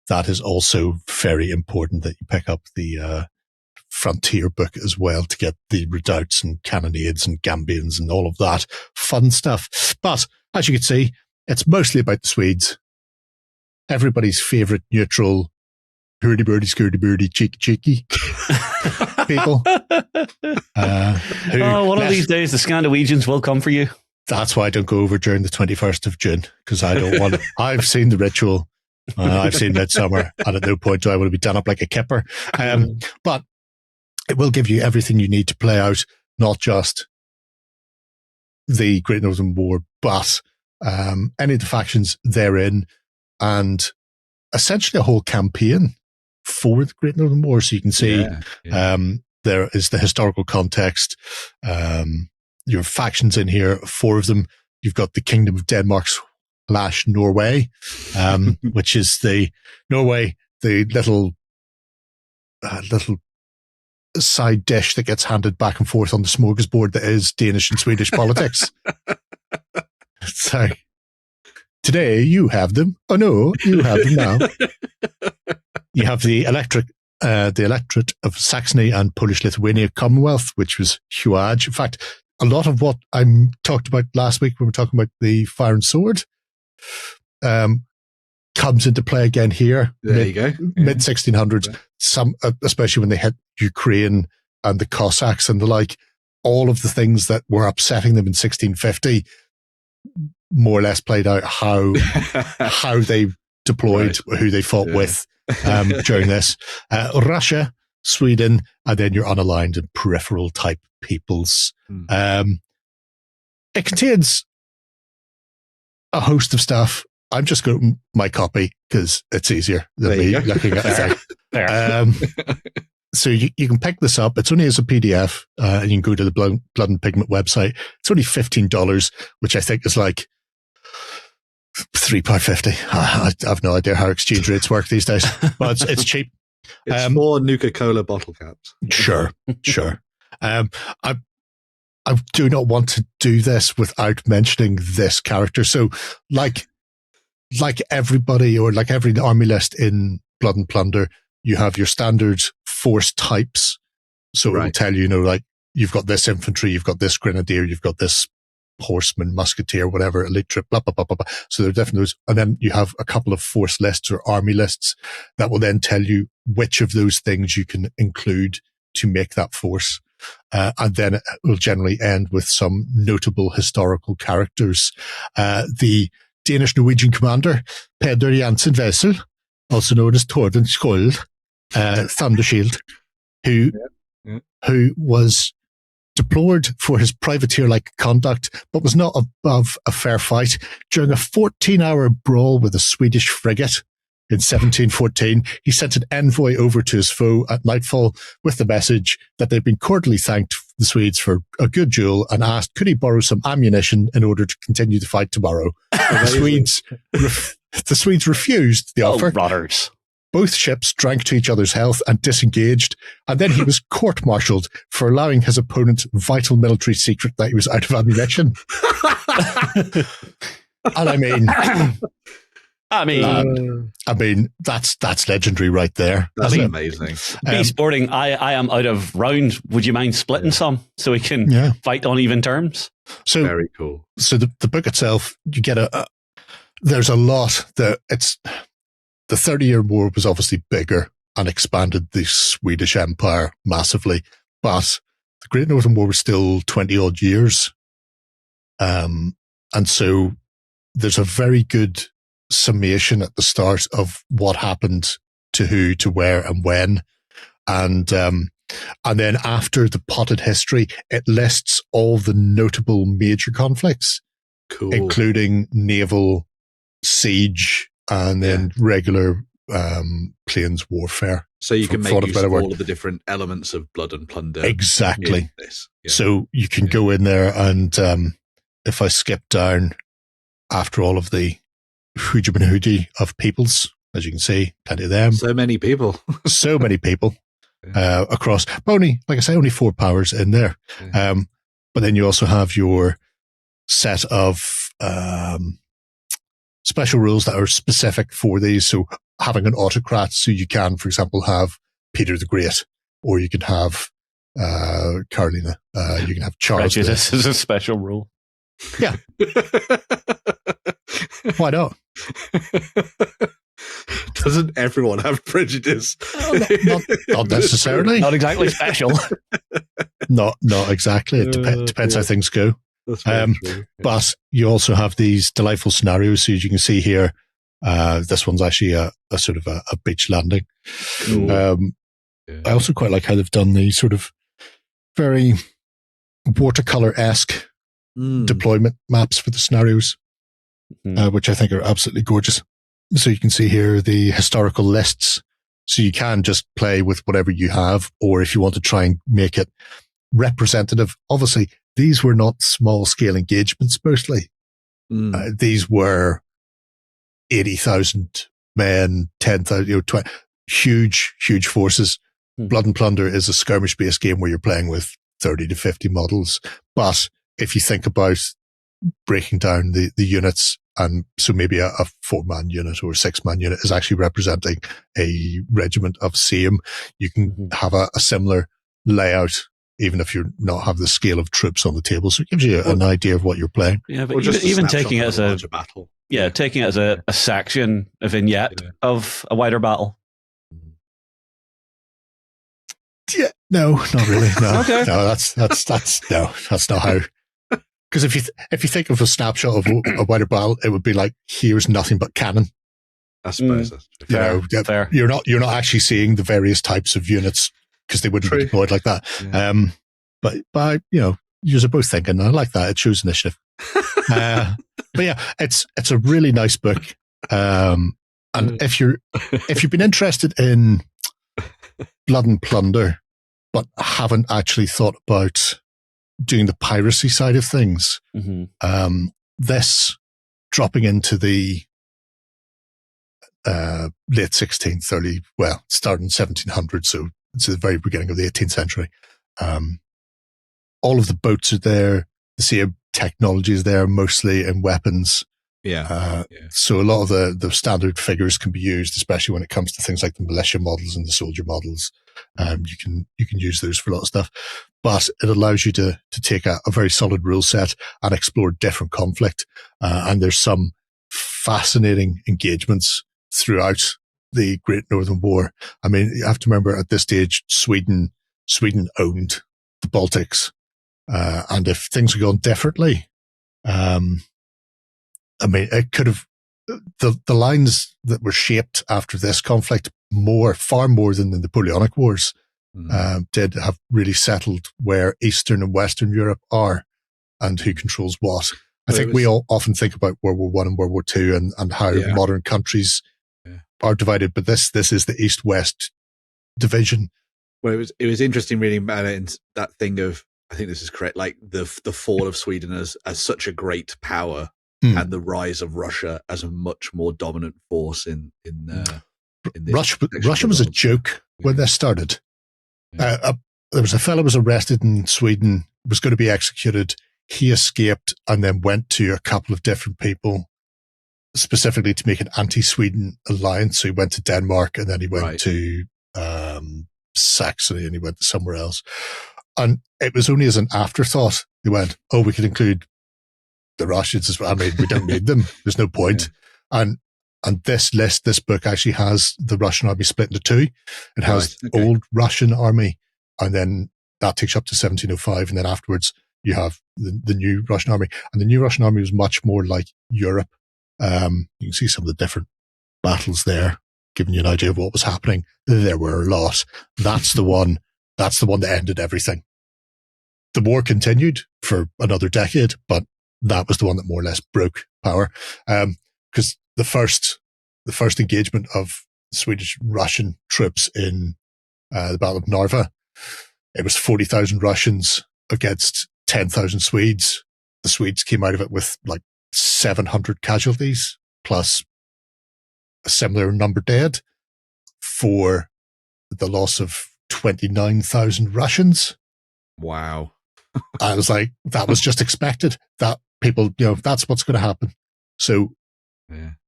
A: that is also very important that you pick up the Frontier book as well to get the redoubts and cannonades and gambians and all of that fun stuff. But as you can see, it's mostly about the Swedes. Everybody's favorite neutral hurdy-burdy, scurdy-burdy, cheeky people.
C: One of these days the Scandinavians will come for you.
A: That's why I don't go over during the 21st of June, because I don't want I've seen The Ritual, I've seen Midsummer, and at no point do I want to be done up like a kipper. But it will give you everything you need to play out, not just the Great Northern War, but any of the factions therein, and essentially a whole campaign for the Great Northern War. So you can see there is the historical context. Your factions in here, 4 of them. You've got the Kingdom of Denmark / Norway, which is the Norway, the little side dish that gets handed back and forth on the smorgasbord that is Danish and Swedish politics. So today you have them. Oh no, you have them now. You have the electorate of Saxony and Polish-Lithuania Commonwealth, which was huge. In fact, a lot of what I talked about last week when we were talking about the Fire and Sword comes into play again here.
B: There you go.
A: Mid 1600s, some especially when they hit Ukraine and the Cossacks and the like, all of the things that were upsetting them in 1650 more or less played out how they deployed, who they fought with during this. Russia, Sweden, and then your unaligned and peripheral type peoples. It contains a host of stuff. I'm just going to my copy because it's easier than me looking at it. So you can pick this up. It's only as a PDF, and you can go to the Blood and Pigment website. It's only $15, which I think is like £3.50. I have no idea how exchange rates work these days, but it's cheap.
B: It's 4 Nuka-Cola bottle caps. Sure.
A: I do not want to do this without mentioning this character. So like everybody, or like every army list in Blood and Plunder, you have your standard force types. So it will tell you, like you've got this infantry, you've got this grenadier, you've got this horseman, musketeer, whatever, elite troop, blah, blah, blah, blah, blah. So there are definitely those. And then you have a couple of force lists or army lists that will then tell you which of those things you can include to make that force. And then it will generally end with some notable historical characters. The Danish-Norwegian commander, Peder Jansen Wessel, also known as Torben Skjold, Thundershield, who was deplored for his privateer-like conduct, but was not above a fair fight during a 14-hour brawl with a Swedish frigate. In 1714, he sent an envoy over to his foe at nightfall with the message that they'd been cordially thanked the Swedes for a good duel and asked could he borrow some ammunition in order to continue the fight tomorrow. The Swedes refused the offer.
C: Rotters.
A: Both ships drank to each other's health and disengaged, and then he was court-martialed for allowing his opponent vital military secret that he was out of ammunition. And I mean, that's legendary right there.
B: That's amazing.
C: Be sporting. I am out of round. Would you mind splitting some so we can fight on even terms?
A: So
B: very cool.
A: So the book itself, you get there's a lot that the 30-Year War was obviously bigger and expanded the Swedish Empire massively, but the Great Northern War was still 20 odd years. And so there's a very good summation at the start of what happened to who, to where, and when. And then after the potted history, it lists all the notable major conflicts, including naval, siege, and then regular plains warfare.
B: So you can make use of all of the different elements of blood and plunder.
A: Exactly.
B: This. Yeah.
A: So you can go in there and if I skip down after all of the hooji of peoples, as you can see, plenty of them.
B: So many people.
A: So many people across. But only, like I say, only 4 powers in there. Yeah. But then you also have your set of special rules that are specific for these. So having an autocrat, so you can, for example, have Peter the Great, or you can have Carolina. You can have Charles.
C: Prejudice is a special rule.
A: Yeah. Why not?
B: Doesn't everyone have prejudice?
A: Not necessarily.
C: Not exactly special.
A: Not exactly. It depends how things go. But you also have these delightful scenarios. So as you can see here, this one's actually a sort of a beach landing. I also quite like how they've done these sort of very watercolor-esque deployment maps for the scenarios, which I think are absolutely gorgeous. So you can see here the historical lists. So you can just play with whatever you have, or if you want to try and make it representative. Obviously, these were not small-scale engagements mostly. These were 80,000 men, 10,000, 20, huge forces. Blood and Plunder is a skirmish-based game where you're playing with 30 to 50 models. But if you think about breaking down the units, and so maybe a 4-man unit or a 6-man unit is actually representing a regiment of same, you can have a similar layout, even if you not have the scale of troops on the table. So it gives you an idea of what you're playing.
C: Yeah, but even taking it as a battle. Yeah, taking it as a section, a vignette of a wider battle.
A: Yeah, no, not really. No,
C: okay.
A: No, that's not how. Because if you think of a snapshot of a wider battle, it would be like, here's nothing but cannon.
B: I suppose that's
C: fair. Fair.
A: You're not actually seeing the various types of units because they wouldn't be deployed like that. Yeah. But you're both thinking, I like that. It shows initiative. But yeah, it's a really nice book. And if you've been interested in Blood and Plunder, but haven't actually thought about doing the piracy side of things, this dropping into the late 16th, early, starting 1700s, so it's the very beginning of the 18th century. All of the boats are there. The same technology is there, mostly in weapons. So a lot of the standard figures can be used, especially when it comes to things like the militia models and the soldier models. You can use those for a lot of stuff, but it allows you to take a very solid rule set and explore different conflict. And there's some fascinating engagements throughout the Great Northern War. I mean, you have to remember at this stage, Sweden owned the Baltics. And if things had gone differently, I mean, it could have, the lines that were shaped after this conflict far more than the Napoleonic Wars, did have really settled where Eastern and Western Europe are and who controls what. I think we all often think about World War I and World War II and how modern countries are divided, but this is the East-West division.
B: Well, it was interesting reading about it, and that thing of, I think this is correct, like the fall of Sweden as such a great power, and the rise of Russia as a much more dominant force in in this
A: Russia was a joke when this started.
B: Yeah.
A: There was a fellow was arrested in Sweden, was going to be executed. He escaped and then went to a couple of different people, specifically to make an anti-Sweden alliance. So he went to Denmark, and then he went to Saxony, and he went to somewhere else. And it was only as an afterthought they went, "Oh, we could include the Russians as well. I mean, we don't need them. There's no point." Yeah. And this book actually has the Russian army split into two. It has the old Russian army, and then that takes you up to 1705, and then afterwards you have the new Russian army. And the new Russian army was much more like Europe. You can see some of the different battles there, giving you an idea of what was happening. There were a lot. That's the one that ended everything. The war continued for another decade, but that was the one that more or less broke power. Because the first engagement of Swedish-Russian troops in the Battle of Narva, it was 40,000 Russians against 10,000 Swedes. The Swedes came out of it with like 700 casualties, plus a similar number dead, for the loss of 29,000 Russians.
B: Wow.
A: I was like, that was just expected. That people, that's what's going to happen. So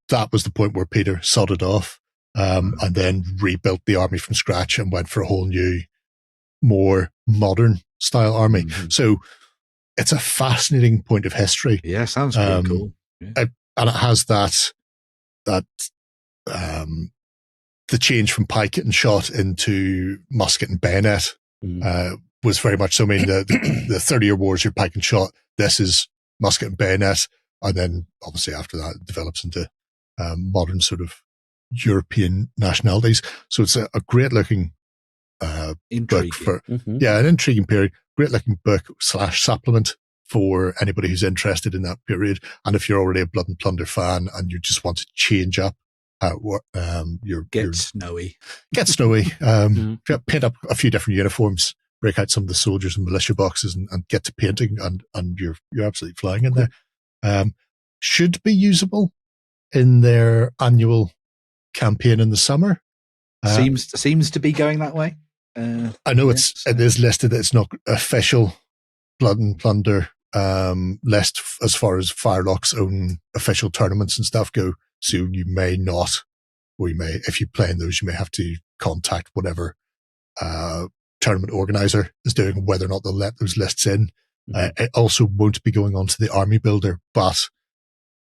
A: that was the point where Peter sodded off, and then rebuilt the army from scratch and went for a whole new, more modern style army. Mm-hmm. So it's a fascinating point of history.
B: Yeah, sounds pretty cool. Yeah.
A: And it has that the change from pike and shot into musket and bayonet was very much so. I mean, the 30-year wars, your pike and shot. This is musket and bayonet, and then obviously after that it develops into modern sort of European nationalities. So it's a great looking book for an intriguing period. Great looking book / supplement for anybody who's interested in that period. And if you're already a Blood and Plunder fan and you just want to change up
B: Get snowy,
A: paint up a few different uniforms, break out some of the soldiers and militia boxes, and get to painting, and you're absolutely flying in there. Should be usable in their annual campaign in the summer.
B: Seems to be going that way.
A: I know it is listed that it's not official Blood and Plunder list as far as Firelock's own official tournaments and stuff go. So you may not, or you may, if you play in those, you may have to contact whatever tournament organizer is doing, whether or not they'll let those lists in. It also won't be going on to the army builder, but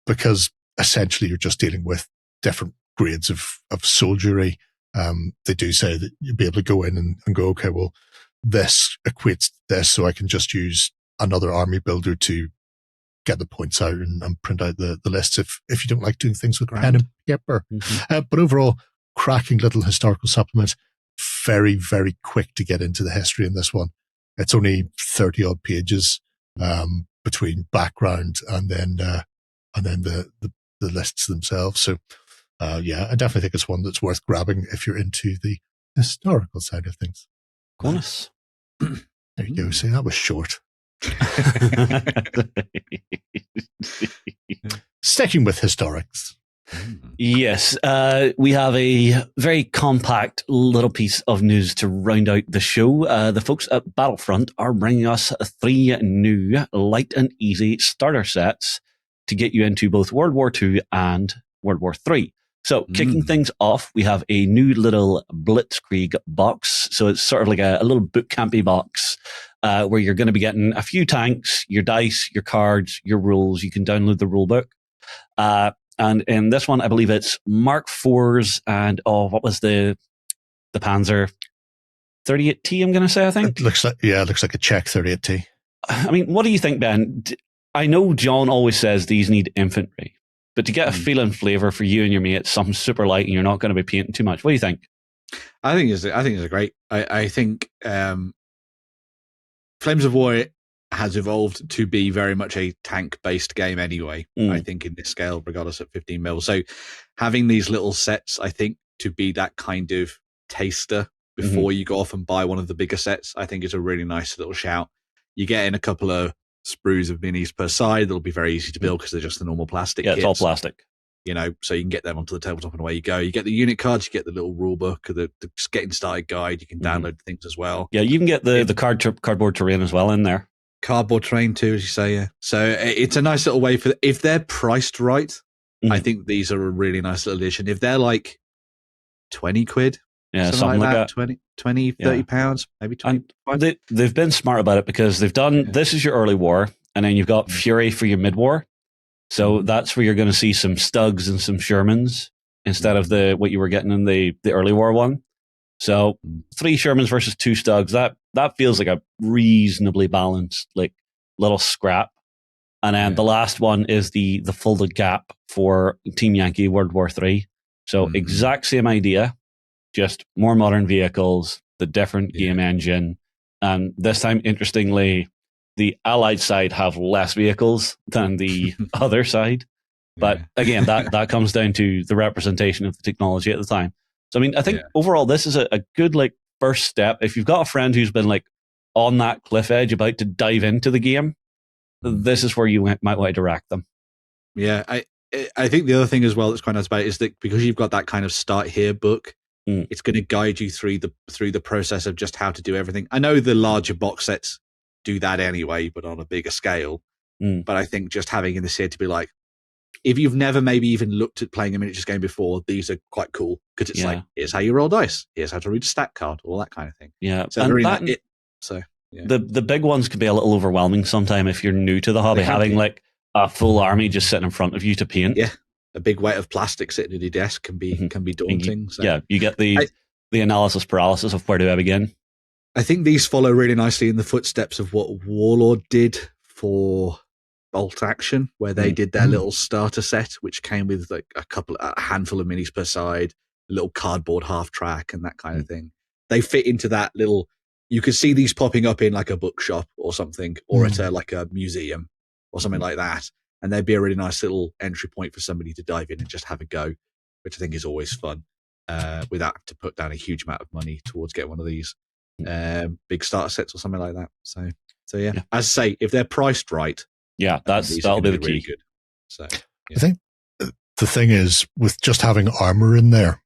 A: because essentially you're just dealing with different grades of soldiery, they do say that you'll be able to go in and go, okay, well, this equates to this, so I can just use another army builder to get the points out and print out the lists if you don't like doing things with pen and paper. But overall, cracking little historical supplement. Very, very quick to get into the history in this one. It's only 30 odd pages between background and then the lists themselves. So I definitely think it's one that's worth grabbing if you're into the historical side of things.
C: Bonus.
A: There you go. See, that was short. Sticking with historics.
C: Yes, we have a very compact little piece of news to round out the show. The folks at Battlefront are bringing us 3 new light and easy starter sets to get you into both World War II and World War III. So kicking things off, we have a new little Blitzkrieg box. So it's sort of like a little boot campy box where you're going to be getting a few tanks, your dice, your cards, your rules. You can download the rule book. And in this one, I believe it's Mark IVs and, what was the Panzer 38T, I'm going to say, I think?
A: It looks like a Czech 38T.
C: I mean, what do you think, Ben? I know John always says these need infantry, but to get a feel and flavour for you and your mates, something super light and you're not going to be painting too much. What do you think?
B: I think it's great. I think Flames of War has evolved to be very much a tank-based game anyway, I think, in this scale, regardless of 15 mil. So having these little sets, I think, to be that kind of taster before you go off and buy one of the bigger sets, I think is a really nice little shout. You get in a couple of sprues of minis per side. That'll be very easy to build because they're just the normal plastic kits.
C: It's all plastic.
B: so you can get them onto the tabletop and away you go. You get the unit cards, you get the little rule book, the getting started guide. You can download things as well.
C: Yeah, you can get the cardboard terrain as well in there.
B: Cardboard terrain too, as you say. Yeah, so it's a nice little way for if they're priced right. I think these are a really nice little addition. If they're like 20 quid, something like that. 20 30 pounds, maybe 20.
C: They've been smart about it because they've done this is your early war, and then you've got Fury for your mid war. So that's where you're going to see some Stugs and some Shermans instead of what you were getting in the early war one. So 3 Shermans versus 2 Stugs, that feels like a reasonably balanced like little scrap. And then the last one is the folded gap for Team Yankee World War III. So exact same idea, just more modern vehicles, the different game engine. And this time, interestingly, the Allied side have less vehicles than the other side. But again, that comes down to the representation of the technology at the time. So, I mean, I think overall, this is a good like first step. If you've got a friend who's been like on that cliff edge about to dive into the game, this is where you might want to direct them.
B: Yeah, I think the other thing as well that's quite nice about it is that because you've got that kind of start here book, it's going to guide you through the process of just how to do everything. I know the larger box sets do that anyway, but on a bigger scale. But I think just having in this here to be like, if you've never maybe even looked at playing a miniatures game before, these are quite cool because it's like, here's how you roll dice, here's how to read a stat card, all that kind of thing.
C: Yeah,
B: so
C: the big ones can be a little overwhelming sometimes if you're new to the hobby, having like a full army just sitting in front of you to paint.
B: Yeah, a big weight of plastic sitting at your desk can be daunting.
C: You get the analysis paralysis of where do I begin.
B: I think these follow really nicely in the footsteps of what Warlord did for Bolt Action, where they did their little starter set, which came with like a handful of minis per side, a little cardboard half track, and that kind of thing. They fit into that little. You could see these popping up in like a bookshop or something, or at like a museum or something like that, and they'd be a really nice little entry point for somebody to dive in and just have a go, which I think is always fun. Without having to put down a huge amount of money towards getting one of these big starter sets or something like that. So yeah. As I say, if they're priced right, that'll be the key. Really good. So
A: I think the thing is with just having armor in there,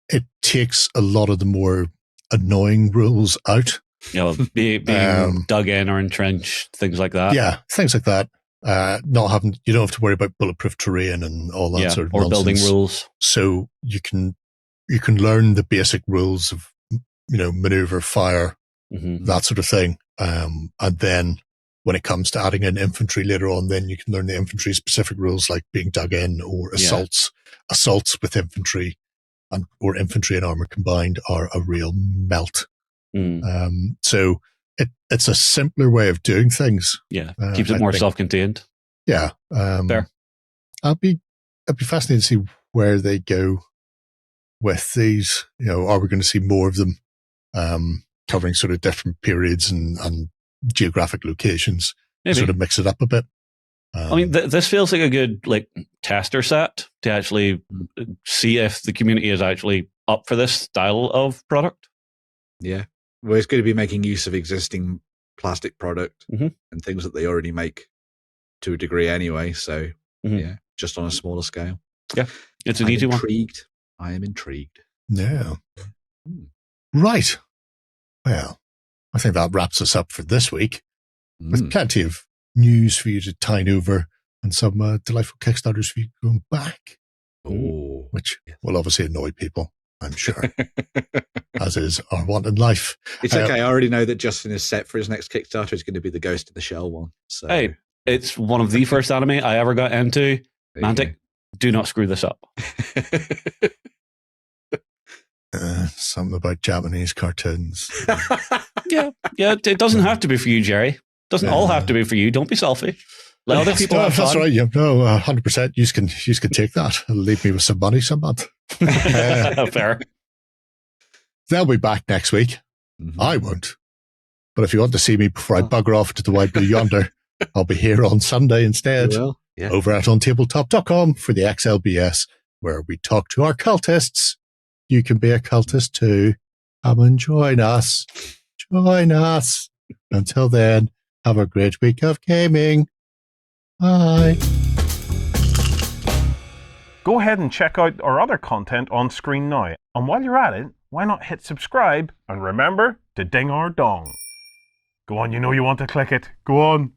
A: it takes a lot of the more annoying rules out.
C: Being dug in or entrenched, things like that.
A: Yeah, things like that. You don't have to worry about bulletproof terrain and all that sort of
C: or
A: nonsense.
C: Building rules.
A: So you can learn the basic rules of maneuver, fire, that sort of thing. And then when it comes to adding in infantry later on, then you can learn the infantry specific rules like being dug in or assaults with infantry or infantry and armor combined are a real melt. So it's a simpler way of doing things.
C: Yeah. Keeps it more self-contained.
A: Yeah.
C: Fair.
A: I'd be fascinated to see where they go with these. Are we going to see more of them covering sort of different periods and geographic locations? Maybe. Sort of mix it up a bit.
C: I mean, this feels like a good tester set to actually see if the community is actually up for this style of product.
B: Yeah. Well, it's going to be making use of existing plastic product and things that they already make to a degree anyway. So, yeah, just on a smaller scale.
C: Yeah, it's an easy one.
B: I am intrigued.
A: Yeah. Right. Well, I think that wraps us up for this week with plenty of news for you to tide over and some delightful Kickstarters for you going back.
B: Oh,
A: which will obviously annoy people, I'm sure, as is our want in life.
B: It's okay. I already know that Justin is set for his next Kickstarter. It's going to be the Ghost in the Shell one. So.
C: Hey, it's one of the first anime I ever got into. Mantic, do not screw this up.
A: Something about Japanese cartoons.
C: yeah, it doesn't have to be for you, Jerry. Doesn't all have to be for you. Don't be selfish. Let other people have fun.
A: That's right. Yeah, no, 100%. You can take that and leave me with some money some month.
C: Fair.
A: They'll be back next week. I won't. But if you want to see me before I bugger off to the wide blue yonder, I'll be here on Sunday instead. Over at OnTableTop.com for the XLBS, where we talk to our cultists. You can be a cultist too. Come and join us. Join us. Until then, have a great week of gaming. Bye.
F: Go ahead and check out our other content on screen now. And while you're at it, why not hit subscribe and remember to ding our dong. Go on, you know you want to click it. Go on.